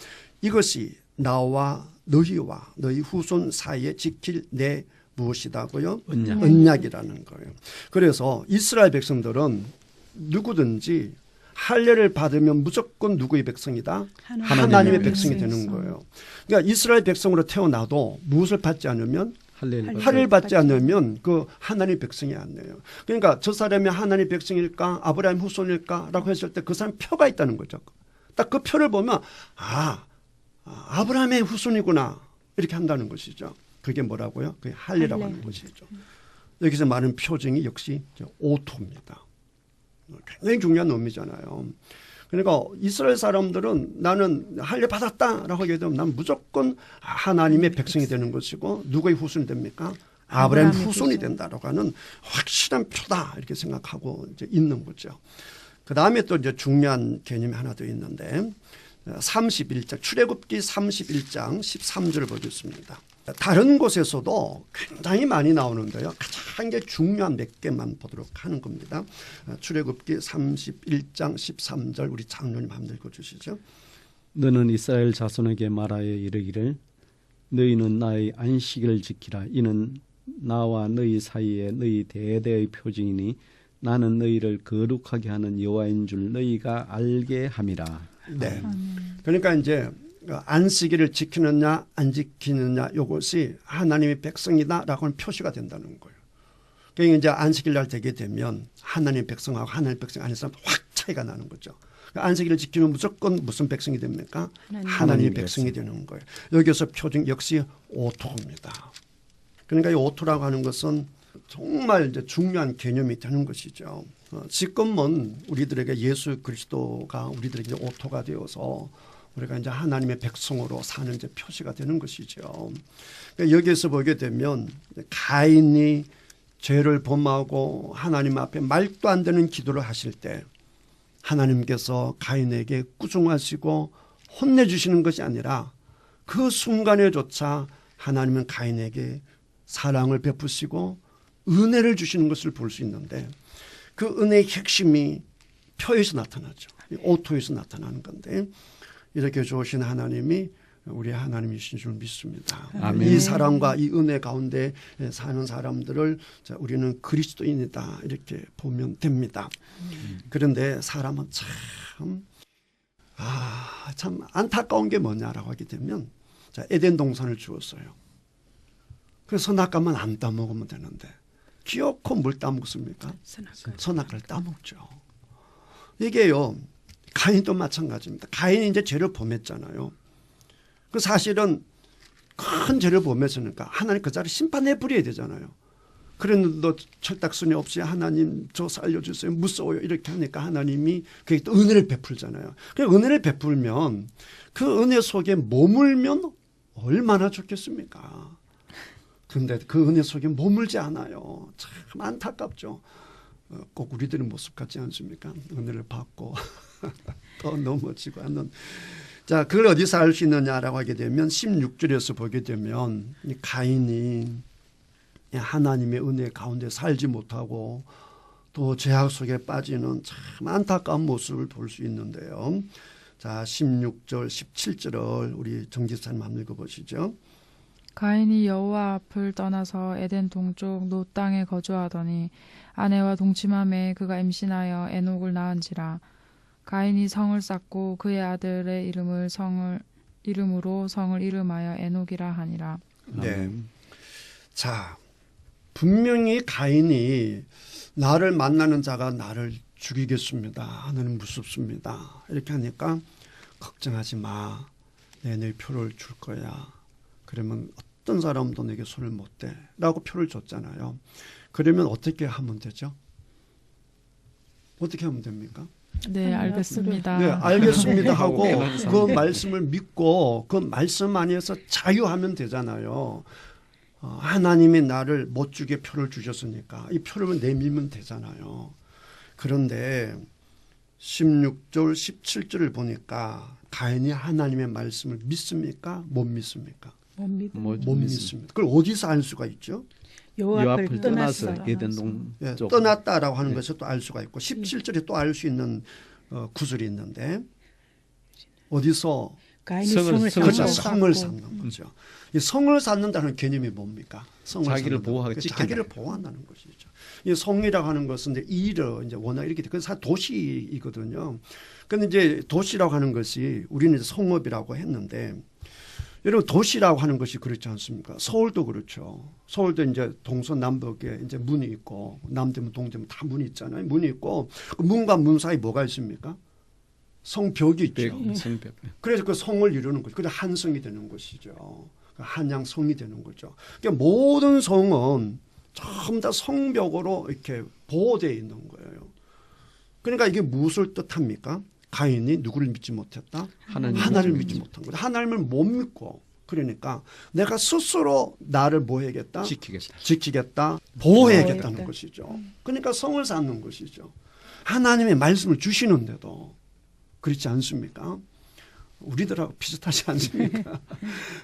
이것이 나와 너희와 너희 후손 사이에 지킬 내 무엇이다고요? 언약이라는 거예요. 그래서 이스라엘 백성들은 누구든지 할례를 받으면 무조건 누구의 백성이다? 하나님의 백성이 되는 거예요. 그러니까 이스라엘 백성으로 태어나도 무엇을 받지 않으면 할례를 받지 않으면 그 하나님의 백성이 안 돼요. 그러니까 저 사람이 하나님의 백성일까 아브라함 후손일까라고 했을 때 그 사람 표가 있다는 거죠. 딱 그 표를 보면 아브라함의 후손이구나 이렇게 한다는 것이죠. 그게 뭐라고요? 그게 할례라고 하는 것이죠. 여기서 말하는 표징이 역시 오토입니다. 굉장히 중요한 의미잖아요. 그러니까 이스라엘 사람들은 나는 할례 받았다라고 하게 되면 난 무조건 하나님의 백성이 되는 것이고 누구의 후손이 됩니까? 아브라함 후손이 된다라고 하는 확실한 표다 이렇게 생각하고 이제 있는 거죠. 그 다음에 또 이제 중요한 개념이 하나 더 있는데 31장 출애굽기 31장 13절을 보겠습니다. 다른 곳에서도 굉장히 많이 나오는데요. 가장 중요한 몇 개만 보도록 하는 겁니다. 출애굽기 31장 13절 우리 장로님 한번 읽어주시죠. 너는 이스라엘 자손에게 말하여 이르기를 너희는 나의 안식일을 지키라. 이는 나와 너희 사이에 너희 대대의 표징이니 나는 너희를 거룩하게 하는 여호와인 줄 너희가 알게 함이라. 네. 그러니까 이제 안식일을 지키느냐 안 지키느냐 이것이 하나님의 백성이다라고 하는 표시가 된다는 거예요. 그러니까 이제 안식일 날 되게 되면 하나님의 백성하고 하나님의 백성 아닌 사람 확 차이가 나는 거죠. 그러니까 안식일을 지키면 무조건 무슨 백성이 됩니까? 하나님의 백성이 되는 거예요. 여기서 표징 역시 오토입니다. 그러니까 이 오토라고 하는 것은 정말 이제 중요한 개념이 되는 것이죠. 지금은 우리들에게 예수 그리스도가 우리들에게 오토가 되어서 우리가 이제 하나님의 백성으로 사는 이제 표시가 되는 것이죠. 그러니까 여기에서 보게 되면 가인이 죄를 범하고 하나님 앞에 말도 안 되는 기도를 하실 때 하나님께서 가인에게 꾸중하시고 혼내주시는 것이 아니라 그 순간에조차 하나님은 가인에게 사랑을 베푸시고 은혜를 주시는 것을 볼 수 있는데 그 은혜의 핵심이 표에서 나타나죠. 오토에서 나타나는 건데 이렇게 좋으신 하나님이 우리 하나님이신 줄 믿습니다. 아멘. 이 사랑과 이 은혜 가운데 사는 사람들을 우리는 그리스도인이다 이렇게 보면 됩니다. 그런데 사람은 참 안타까운 게 뭐냐라고 하게 되면 에덴 동산을 주었어요. 그래서 선악과만 안 따먹으면 되는데 기어코 뭘 따먹습니까? 선악과를 따먹죠. 이게요. 가인도 마찬가지입니다. 가인이 이제 죄를 범했잖아요. 그 사실은 큰 죄를 범했으니까 하나님 그 자리 심판해 버려야 되잖아요. 그랬는데 철딱서니 없이 하나님 저 살려주세요. 무서워요. 이렇게 하니까 하나님이 그게 또 은혜를 베풀잖아요. 그 은혜를 베풀면 그 은혜 속에 머물면 얼마나 좋겠습니까? 그런데 그 은혜 속에 머물지 않아요. 참 안타깝죠. 꼭 우리들의 모습 같지 않습니까? 은혜를 받고 또 넘어지고 하는. 자, 그걸 어디서 알 수 있느냐라고 하게 되면 16절에서 보게 되면 가인이 하나님의 은혜 가운데 살지 못하고 또 죄악 속에 빠지는 참 안타까운 모습을 볼 수 있는데요. 자, 16절, 17절을 우리 정지사님 한번 읽어보시죠. 가인이 여호와 앞을 떠나서 에덴 동쪽 노 땅에 거주하더니 아내와 동침함에 그가 임신하여 에녹을 낳은지라. 가인이 성을 쌓고 그의 아들의 이름으로 성을 이름하여 에녹이라 하니라. 네. 자, 분명히 가인이 나를 만나는 자가 나를 죽이겠습니다. 하나님 무섭습니다. 이렇게 하니까 걱정하지 마. 내 표를 줄 거야. 그러면 어떤 사람도 내게 손을 못 대. 라고 표를 줬잖아요. 그러면 어떻게 하면 되죠? 어떻게 하면 됩니까? 네, 알겠습니다. 네, 알겠습니다 하고 괜한 그 말씀을 믿고 그 말씀 안에서 자유하면 되잖아요. 하나님이 나를 못 주게 표를 주셨으니까 이 표를 내밀면 되잖아요. 그런데 16절 17절을 보니까 가인이 하나님의 말씀을 믿습니까? 못 믿습니까? 못 믿어. 못 믿습니다. 그걸 어디서 알 수가 있죠? 요 요 앞을 앞을 떠났어. 떠나서 에덴동 예, 쪽 떠났다라고 하는 것을 또 알 수가 있고 17절에 또 알 수 있는 구절이 있는데 어디서 가인이 성을 성을 그렇죠. 쌓고 성을 쌓는 거죠. 이 성을 쌓는다는 개념이 뭡니까? 성을 자기를 쌓는다. 보호하고 자기를 지킨다. 보호한다는 것이죠. 이 성이라고 하는 것은 이제 일을 이제 워낙 이렇게 그 사실 도시이거든요. 근데 이제 도시라고 하는 것이 우리는 이제 성읍이라고 했는데 여러분 도시라고 하는 것이 그렇지 않습니까? 서울도 그렇죠. 서울도 이제 동서남북에 이제 문이 있고 남대문 동대문 다 문이 있잖아요. 문이 있고 그 문과 문 사이 뭐가 있습니까? 성벽이 있죠. 성벽. 그래서 그 성을 이루는 거죠. 그래서 한성이 되는 것이죠. 한양성이 되는 거죠. 그러니까 모든 성은 전부 다 성벽으로 이렇게 보호되어 있는 거예요. 그러니까 이게 무엇을 뜻합니까? 가인이 누구를 믿지 못했다? 하나님을 믿지 못한 거죠. 하나님을 못 믿고 그러니까 내가 스스로 나를 뭐 해야겠다? 지키겠다. 보호해야겠다는 것이죠. 그러니까 성을 쌓는 것이죠. 하나님의 말씀을 주시는데도 그렇지 않습니까? 우리들하고 비슷하지 않습니까?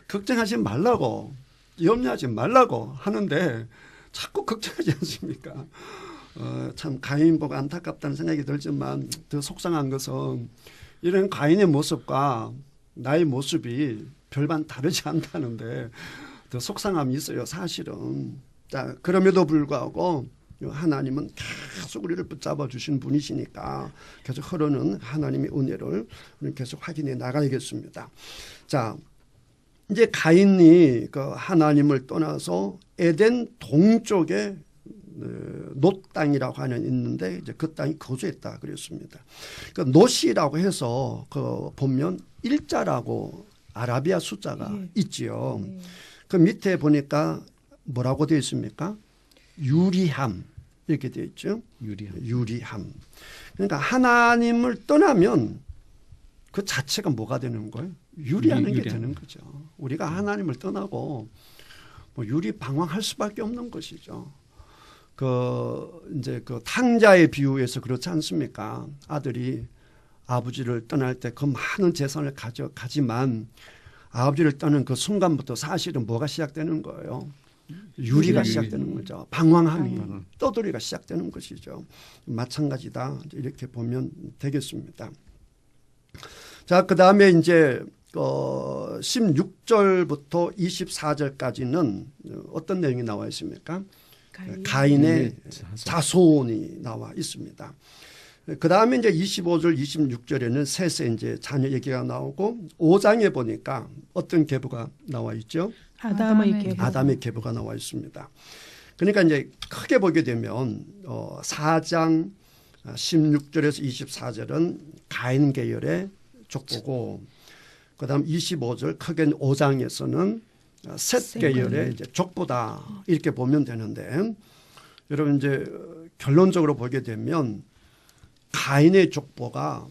걱정하지 말라고 염려하지 말라고 하는데 자꾸 걱정하지 않습니까? 참 가인 보고 안타깝다는 생각이 들지만 더 속상한 것은 이런 가인의 모습과 나의 모습이 별반 다르지 않다는데 더 속상함이 있어요. 사실은. 자, 그럼에도 불구하고 하나님은 계속 우리를 붙잡아 주신 분이시니까 계속 흐르는 하나님의 은혜를 계속 확인해 나가야겠습니다. 자, 이제 가인이 그 하나님을 떠나서 에덴 동쪽에 놋 땅이라고 하는 있는데 이제 그 땅이 거주했다 그랬습니다. 그 놋이라고 해서 그 보면 일자라고 아라비아 숫자가 있지요. 그 밑에 보니까 뭐라고 되어 있습니까? 유리함 이렇게 되어 있죠. 유리함. 그러니까 하나님을 떠나면 그 자체가 뭐가 되는 거예요? 유리하는 게 되는 거죠. 우리가 하나님을 떠나고 뭐 유리 방황할 수밖에 없는 것이죠. 이제 그 탕자의 비유에서 그렇지 않습니까? 아들이 아버지를 떠날 때 그 많은 재산을 가져가지만 아버지를 떠난 그 순간부터 사실은 뭐가 시작되는 거예요? 유리가 시작되는 거죠. 방황함이 떠돌이가 시작되는 것이죠. 마찬가지다. 이렇게 보면 되겠습니다. 자, 그 다음에 이제 16절부터 24절까지는 어떤 내용이 나와 있습니까? 가인의 자손이 나와 있습니다. 그 다음에 이제 25절, 26절에는 셋의 이제 자녀 얘기가 나오고 5장에 보니까 어떤 계보가 나와 있죠? 아담의 계보가 나와 있습니다. 그러니까 이제 크게 보게 되면 4장 16절에서 24절은 가인 계열의 족보고 그다음 25절 크게 5장에서는 셋 계열의 이제 족보다 이렇게 보면 되는데 여러분 이제 결론적으로 보게 되면 가인의 족보가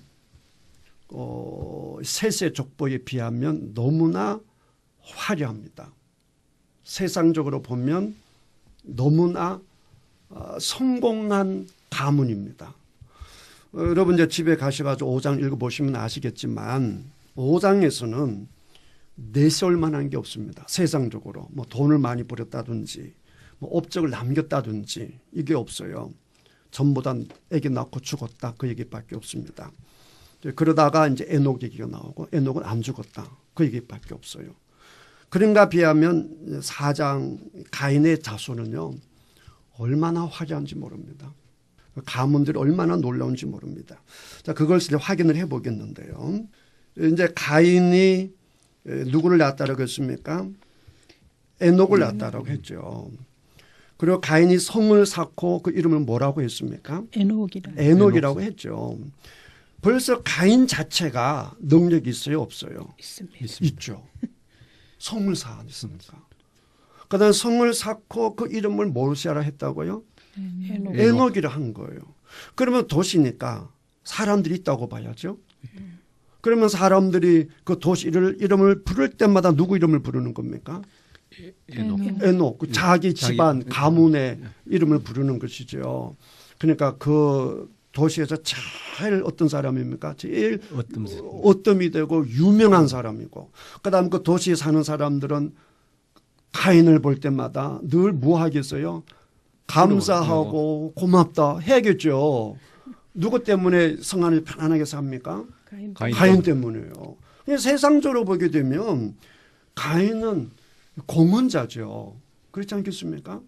셋의 족보에 비하면 너무나 화려합니다. 세상적으로 보면 너무나 성공한 가문입니다. 여러분 이제 집에 가셔가지고 5장 읽어보시면 아시겠지만 5장에서는 내세울 만한 게 없습니다. 세상적으로 뭐 돈을 많이 벌였다든지 뭐 업적을 남겼다든지 이게 없어요. 전부 다 애기 낳고 죽었다 그 얘기밖에 없습니다. 그러다가 이제 에녹 얘기가 나오고 에녹은 안 죽었다 그 얘기밖에 없어요. 그런가 비하면 4장 가인의 자손은요 얼마나 화려한지 모릅니다. 가문들이 얼마나 놀라운지 모릅니다. 자, 그걸 확인을 해보겠는데요. 이제 가인이 누구를 낳았다라고 했습니까? 에녹을 낳았다라고 했죠. 그리고 가인이 성을 쌓고 그 이름을 뭐라고 했습니까? 에녹이라고 했죠. 벌써 가인 자체가 능력이 있어요, 없어요? 있죠. 성을 쌓았습니까? 그다음 성을 쌓고 그 이름을 무엇이라 했다고요? 에녹이라 한 거예요. 그러면 도시니까 사람들이 있다고 봐야죠. 그러면 사람들이 그 도시 이름을 부를 때마다 누구 이름을 부르는 겁니까? 에녹, 그 자기 집안, 가문의 이름을 부르는 것이죠. 그러니까 그 도시에서 제일 어떤 사람입니까? 제일 어뜸이 되고 유명한 사람이고, 그다음 그 도시에 사는 사람들은 가인을 볼 때마다 늘 뭐 하겠어요? 감사하고 고맙다 해야겠죠. 누구 때문에 성안을 편안하게 삽니까? 가인 때문에요. 세상적으로 보게 되면 가인은 공헌자죠. 그렇지 않겠습니까?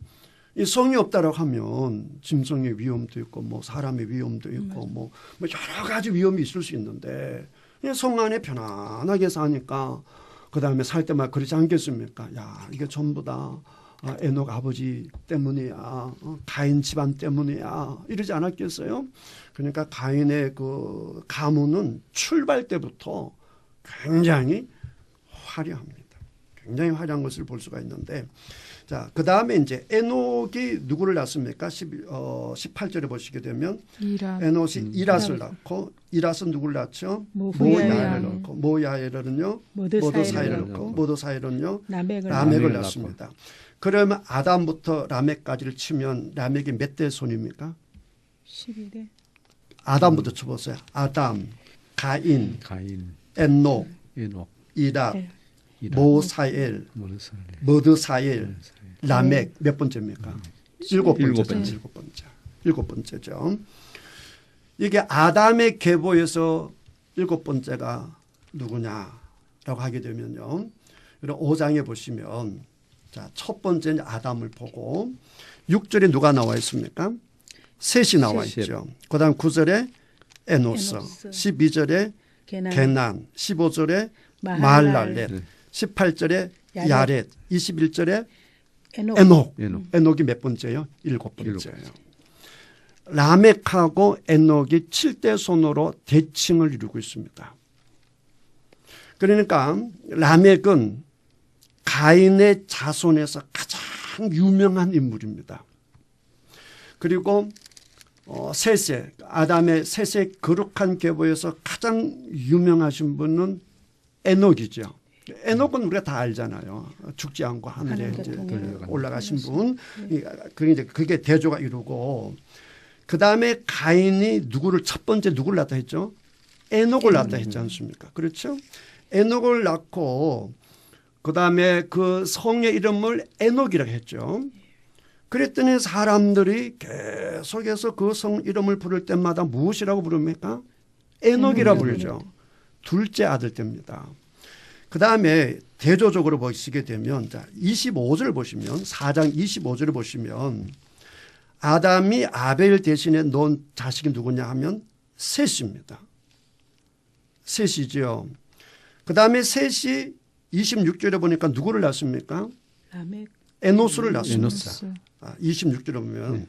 이 성이 없다라고 하면 짐승의 위험도 있고 뭐 사람의 위험도 있고 뭐 여러 가지 위험이 있을 수 있는데 성 안에 편안하게 사니까 그다음에 살 때마다 그렇지 않겠습니까? 야, 이게 전부 다 에녹 아버지 때문이야. 가인 집안 때문이야. 이러지 않았겠어요? 그러니까 가인의 그 가문은 출발 때부터 굉장히 화려합니다. 굉장히 화려한 것을 볼 수가 있는데, 자, 그 다음에 이제 에녹이 누구를 낳습니까? 18절에 보시게 되면 에녹이 이랏을 낳고, 이랏은 누구를 낳죠? 모야엘을 낳고, 모야엘은요 모드사엘을 낳고, 모드사엘은요 라멕을 낳습니다. 그러면 아담부터 라멕까지를 치면 라멕이 몇 대 손입니까? 12대. 아담부터 쳐보세요. 아담, 가인, 에녹, 이랏, 모사엘, 머드사엘, 라멕 몇 번째입니까? 일곱 번째죠. 이게 아담의 계보에서 일곱 번째가 누구냐라고 하게 되면요. 5장에 보시면 자, 첫 번째 아담을 보고 6절에 누가 나와 있습니까? 셋이 나와 있죠. 그다음 9절에 에노스, 12절에 게난, 15절에 마할랄렛, 18절에 야렛, 21절에 에녹. 에녹이 몇 번째예요? 7번째예요. 라멕하고 에녹이 7대 손으로 대칭을 이루고 있습니다. 그러니까 라멕은 가인의 자손에서 가장 유명한 인물입니다. 그리고 셋세, 아담의 셋의 거룩한 계보에서 가장 유명하신 분은 에녹이죠. 에녹은 우리가 다 알잖아요. 죽지 않고 하늘에 이제 올라가신 분. 그게 대조가 이루고, 그 다음에 가인이 첫 번째 누구를 낳다 했죠? 에녹을 낳다 했지 않습니까? 그렇죠? 에녹을 낳고, 그 다음에 그 성의 이름을 에녹이라고 했죠. 그랬더니 사람들이 계속해서 그 성 이름을 부를 때마다 무엇이라고 부릅니까? 에녹이라고 부르죠. 둘째 아들 때입니다. 그 다음에 대조적으로 보시게 되면 25절을 보시면 4장 25절을 보시면 아담이 아벨 대신에 놓은 자식이 누구냐 하면 셋입니다. 셋이죠. 그 다음에 셋이 26절에 보니까 누구를 낳습니까? 에노스를 낳습니다. 26절에 보면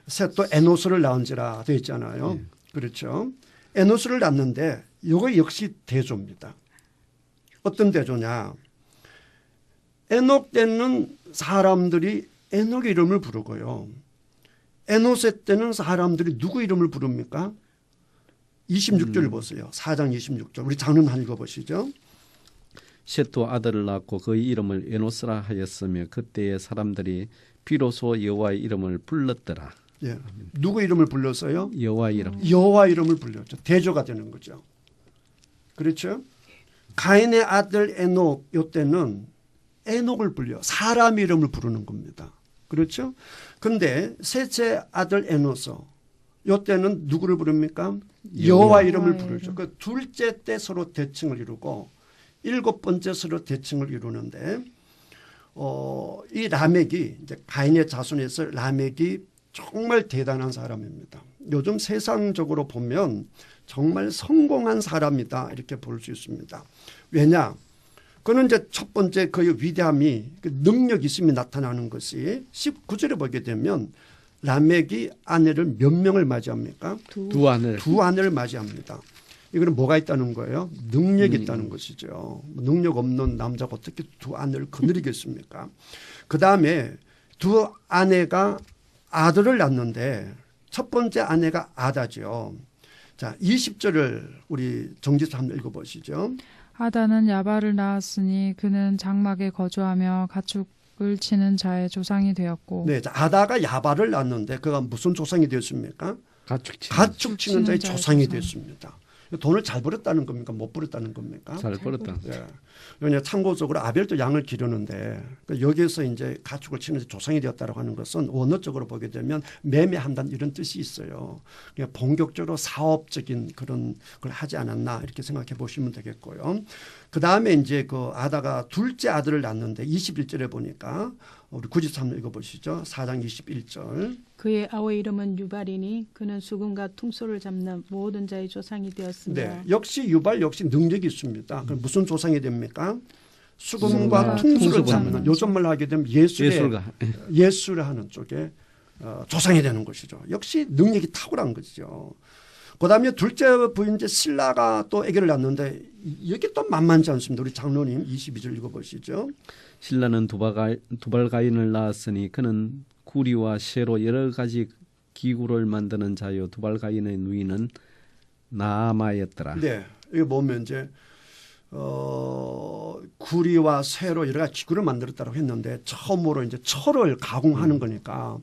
셋도 에노스를 낳은지라 되어 있잖아요. 그렇죠. 에노스를 낳는데 이거 역시 대조입니다. 어떤 대조냐. 에녹 때는 사람들이 에녹의 이름을 부르고요. 에노세 때는 사람들이 누구 이름을 부릅니까? 26절 보세요. 4장 26절. 우리 장면 한 읽어보시죠. 셋도 아들을 낳고 그의 이름을 에노스라 하였으며 그때의 사람들이 비로소 여호와의 이름을 불렀더라. 예. 누구 이름을 불렀어요? 여호와 이름. 여호와 이름을 불렀죠. 대조가 되는 거죠. 그렇죠? 가인의 아들 에녹 이때는 에녹을 불려 사람 이름을 부르는 겁니다. 그렇죠? 근데 셋째 아들 에노스 이때는 누구를 부릅니까? 여호와 이름을 부르죠. 그 둘째 때 서로 대칭을 이루고 일곱 번째 서로 대칭을 이루는데 이 라멕이 이제 가인의 자손에서 라멕이 정말 대단한 사람입니다. 요즘 세상적으로 보면 정말 성공한 사람이다 이렇게 볼 수 있습니다. 왜냐? 그는 이제 첫 번째 그의 위대함이 그 능력 있음이 나타나는 것이 19절에 보게 되면 라멕이 아내를 몇 명을 맞이합니까? 두 아내를 맞이합니다. 이거는 뭐가 있다는 거예요? 능력이 있다는 것이죠. 능력 없는 남자가 어떻게 두 아내를 거느리겠습니까? 그 다음에 두 아내가 아들을 낳는데 첫 번째 아내가 아다죠. 자, 20절을 우리 정지사 한번 읽어보시죠. 아다는 야발을 낳았으니 그는 장막에 거주하며 가축을 치는 자의 조상이 되었고 네, 자, 아다가 야발을 낳았는데 그가 무슨 조상이 되었습니까? 가축 치는 자의 조상이 됐습니다. 돈을 잘 벌었다는 겁니까? 못 벌었다는 겁니까? 잘 벌었다. 예. 그러니까 참고적으로 아벨도 양을 기르는데 여기에서 이제 가축을 치는 조상이 되었다고 하는 것은 원어적으로 보게 되면 매매한다는 이런 뜻이 있어요. 그러니까 본격적으로 사업적인 그런 걸 하지 않았나 이렇게 생각해 보시면 되겠고요. 그 다음에 이제 그 아다가 둘째 아들을 낳았는데 21절에 보니까 우리 93절 읽어보시죠. 4장 21절. 그의 아우의 이름은 유발이니 그는 수금과 퉁소를 잡는 모든 자의 조상이 되었으며 네, 역시 유발 역시 능력이 있습니다. 그럼 무슨 조상이 됩니까? 수금과 수금과 퉁소를 퉁소를 잡는 잡는 요즘 말로 하게 되면 예술을 하는 쪽에 조상이 되는 것이죠. 역시 능력이 탁월한 것이죠. 그다음에 둘째 부인 이제 신라가 또 아기를 낳는데 이게 또 만만치 않습니다. 우리 장로님 22절 읽어보시죠. 신라는 두발가인을 낳았으니 그는 구리와 쇠로 여러 가지 기구를 만드는 자요 두발가인의 누이는 나아마였더라. 네, 이거 보면 이제 구리와 쇠로 여러 가지 기구를 만들었다고 했는데 처음으로 이제 철을 가공하는 거니까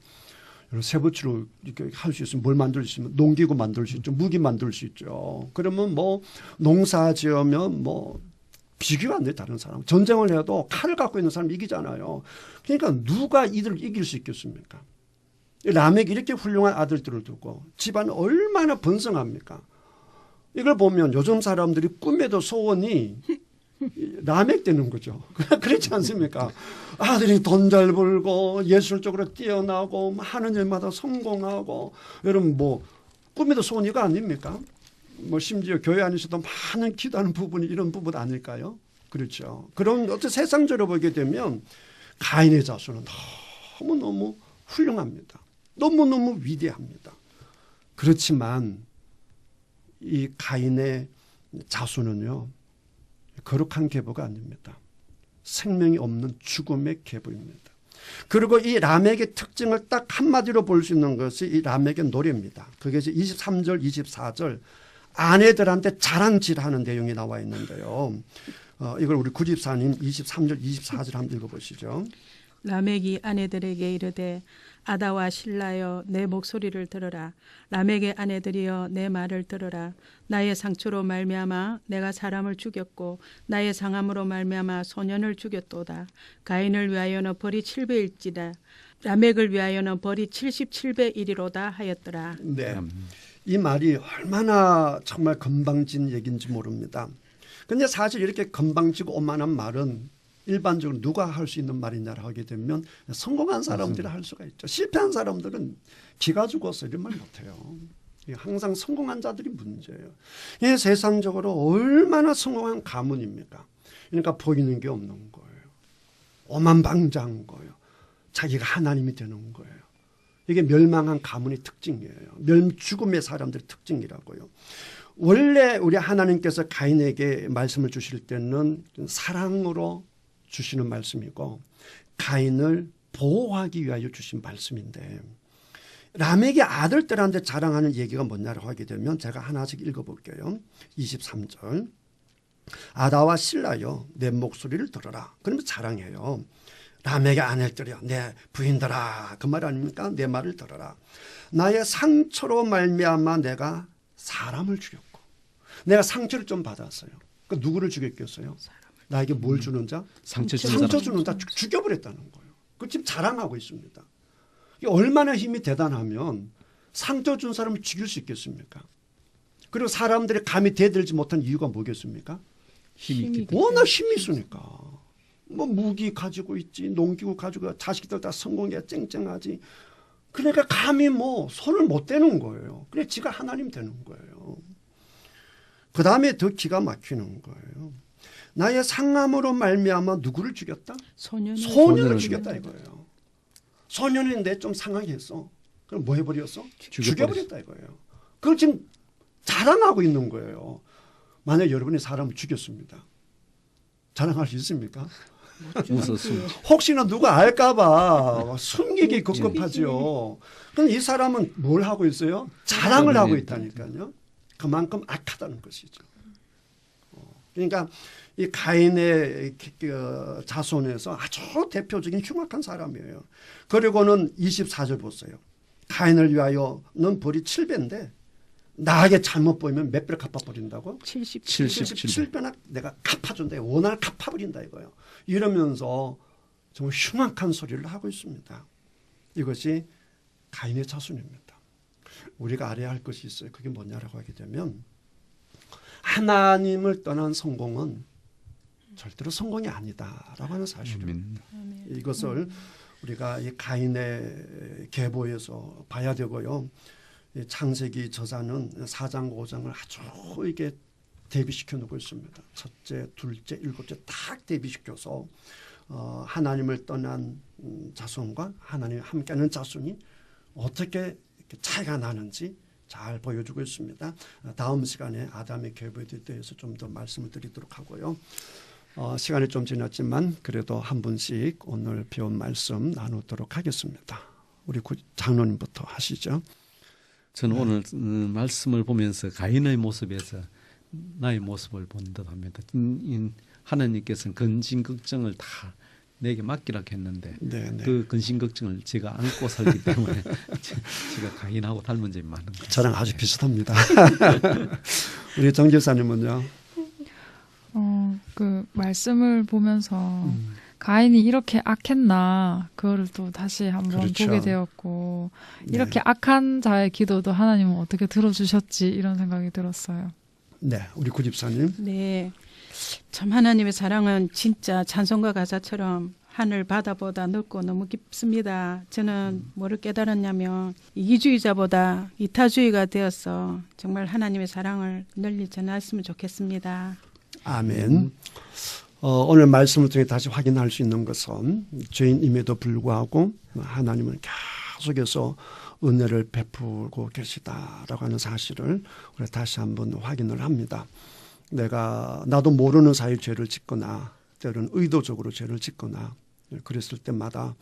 쇠붙이로 이렇게 할 수 있으면 뭘 만들 수 있으면 농기구 만들 수 있죠, 무기 만들 수 있죠. 그러면 뭐 농사 지으면 뭐 비교가 안 돼. 다른 사람 전쟁을 해도 칼을 갖고 있는 사람이 이기잖아요. 그러니까 누가 이들을 이길 수 있겠습니까? 라멕이 이렇게 훌륭한 아들들을 두고 집안 얼마나 번성합니까? 이걸 보면 요즘 사람들이 꿈에도 소원이 라멕 되는 거죠. 그렇지 않습니까? 아들이 돈 잘 벌고 예술적으로 뛰어나고 하는 일마다 성공하고 여러분 뭐 꿈에도 소원 이거 아닙니까? 뭐 심지어 교회 안에서도 많은 기도하는 부분이 이런 부분 아닐까요? 그렇죠. 그런 어떤 세상적으로 보게 되면 가인의 자손은 너무너무 훌륭합니다. 너무너무 위대합니다. 그렇지만 이 가인의 자손은요. 거룩한 계보가 아닙니다. 생명이 없는 죽음의 계보입니다. 그리고 이 라멕의 특징을 딱 한마디로 볼 수 있는 것이 이 라멕의 노래입니다. 그게 이제 23절, 24절 아내들한테 자랑질하는 내용이 나와 있는데요. 이걸 우리 구집사님 23절, 24절 한번 읽어보시죠. 라멕이 아내들에게 이르되 아다와 신라여 내 목소리를 들으라. 라멕의 아내들이여 내 말을 들으라. 나의 상처로 말미암아 내가 사람을 죽였고 나의 상함으로 말미암아 소년을 죽였도다. 가인을 위하여는 벌이 7배일지라 라멕을 위하여는 벌이 77배 일이로다 하였더라. 네, 이 말이 얼마나 정말 건방진 얘기인지 모릅니다. 근데 사실 이렇게 건방지고 오만한 말은 일반적으로 누가 할 수 있는 말이냐를 하게 되면 성공한 사람들이 할 수가 있죠. 실패한 사람들은 기가 죽어서 이런 말 못해요. 항상 성공한 자들이 문제예요. 이 세상적으로 얼마나 성공한 가문입니까? 그러니까 보이는 게 없는 거예요. 오만방자한 거예요. 자기가 하나님이 되는 거예요. 이게 멸망한 가문의 특징이에요. 죽음의 사람들의 특징이라고요. 원래 우리 하나님께서 가인에게 말씀을 주실 때는 사랑으로 주시는 말씀이고 가인을 보호하기 위하여 주신 말씀인데 라멕의 아들들한테 자랑하는 얘기가 뭐냐고 하게 되면 제가 하나씩 읽어볼게요. 23절 아다와 신라여 내 목소리를 들어라. 그러면 자랑해요. 라멕의 아내들이여 내 부인들아 그 말 아닙니까? 내 말을 들어라. 나의 상처로 말미암아 내가 사람을 죽였고 내가 상처를 좀 받았어요. 그 누구를 죽였겠어요? 나에게 뭘 주는 자? 상처 주는 자 죽여버렸다는 거예요. 그 지금 자랑하고 있습니다. 이게 얼마나 힘이 대단하면 상처 준 사람을 죽일 수 있겠습니까? 그리고 사람들이 감히 대들지 못한 이유가 뭐겠습니까? 힘이 있기 워낙 힘이 있으니까. 뭐 무기 가지고 있지, 농기구 가지고 자식들 다 성공해야 쨍쨍하지. 그러니까 감히 뭐 손을 못 대는 거예요. 그래 지가 하나님 되는 거예요. 그 다음에 더 기가 막히는 거예요. 나의 상함으로 말미암아 누구를 죽였다? 소년을 죽였다 이거예요. 소년인데 좀 상하게 했어. 그럼 뭐 해버렸어? 죽여버렸다 이거예요. 그걸 지금 자랑하고 있는 거예요. 만약 여러분이 사람을 죽였습니다. 자랑할 수 있습니까? 웃어 숨. 혹시나 누가 알까봐 숨기기 급급하지요. 그럼 이 사람은 뭘 하고 있어요? 자랑을 하고 있다니까요. 그만큼 악하다는 것이죠. 그러니까 이 가인의 자손에서 아주 대표적인 흉악한 사람이에요. 그리고는 24절 보세요. 가인을 위하여는 벌이 7배인데 나에게 잘못 보이면 몇 배를 갚아버린다고? 77배나 내가 갚아준다. 원한을 갚아버린다 이거예요. 이러면서 정말 흉악한 소리를 하고 있습니다. 이것이 가인의 자손입니다. 우리가 알아야 할 것이 있어요. 그게 뭐냐라고 하게 되면 하나님을 떠난 성공은 절대로 성공이 아니다라고 하는 사실입니다. 이것을 우리가 이 가인의 계보에서 봐야 되고요. 이 창세기 저자는 4장 5장을 아주 이게 대비시켜 놓고 있습니다. 첫째, 둘째, 일곱째 딱 대비시켜서 하나님을 떠난 자손과 하나님이 함께하는 자손이 어떻게 차이가 나는지 잘 보여주고 있습니다. 다음 시간에 아담의 계보에 대해서 좀 더 말씀을 드리도록 하고요. 시간이 좀 지났지만 그래도 한 분씩 오늘 배운 말씀 나누도록 하겠습니다. 우리 장로님부터 하시죠. 저는 오늘 말씀을 보면서 가인의 모습에서 나의 모습을 본 듯합니다. 하나님께서는 근심 걱정을 다 내게 맡기라고 했는데 네네. 그 근심 걱정을 제가 안고 살기 때문에 제가 가인하고 닮은 점이 많은 거예요. 저랑 아주 비슷합니다. 우리 정 교사님은요? 그 말씀을 보면서 가인이 이렇게 악했나 그거를 또 다시 한번 그렇죠. 보게 되었고 네. 이렇게 악한 자의 기도도 하나님은 어떻게 들어주셨지 이런 생각이 들었어요. 네, 우리 구집사님. 네. 참 하나님의 사랑은 진짜 찬송가 가사처럼 하늘 바다보다 넓고 너무 깊습니다. 저는 뭐를 깨달았냐면 이기주의자보다 이타주의가 되어서 정말 하나님의 사랑을 널리 전했으면 좋겠습니다. 아멘. 오늘 말씀을 통해 다시 확인할 수 있는 것은 죄인임에도 불구하고 하나님은 계속해서 은혜를 베풀고 계시다라고 하는 사실을 우리가 다시 한번 확인을 합니다. 나도 모르는 사이에 죄를 짓거나 때로는 의도적으로 죄를 짓거나 그랬을 때마다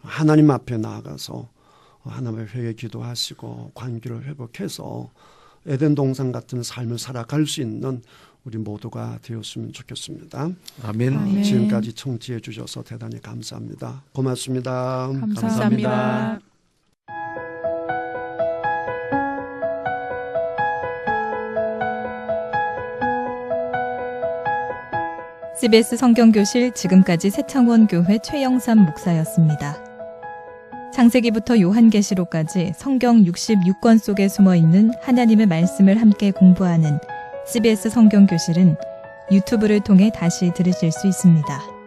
하나님 앞에 나아가서 하나님의 회개 기도하시고 관계를 회복해서 에덴 동산 같은 삶을 살아갈 수 있는 우리 모두가 되었으면 좋겠습니다. 아멘. 아멘. 지금까지 청취해 주셔서 대단히 감사합니다. 고맙습니다. 감사합니다. CBS 성경교실 지금까지 새창원 교회 최영삼 목사였습니다. 창세기부터 요한계시록까지 성경 66권 속에 숨어있는 하나님의 말씀을 함께 공부하는 CBS 성경교실은 유튜브를 통해 다시 들으실 수 있습니다.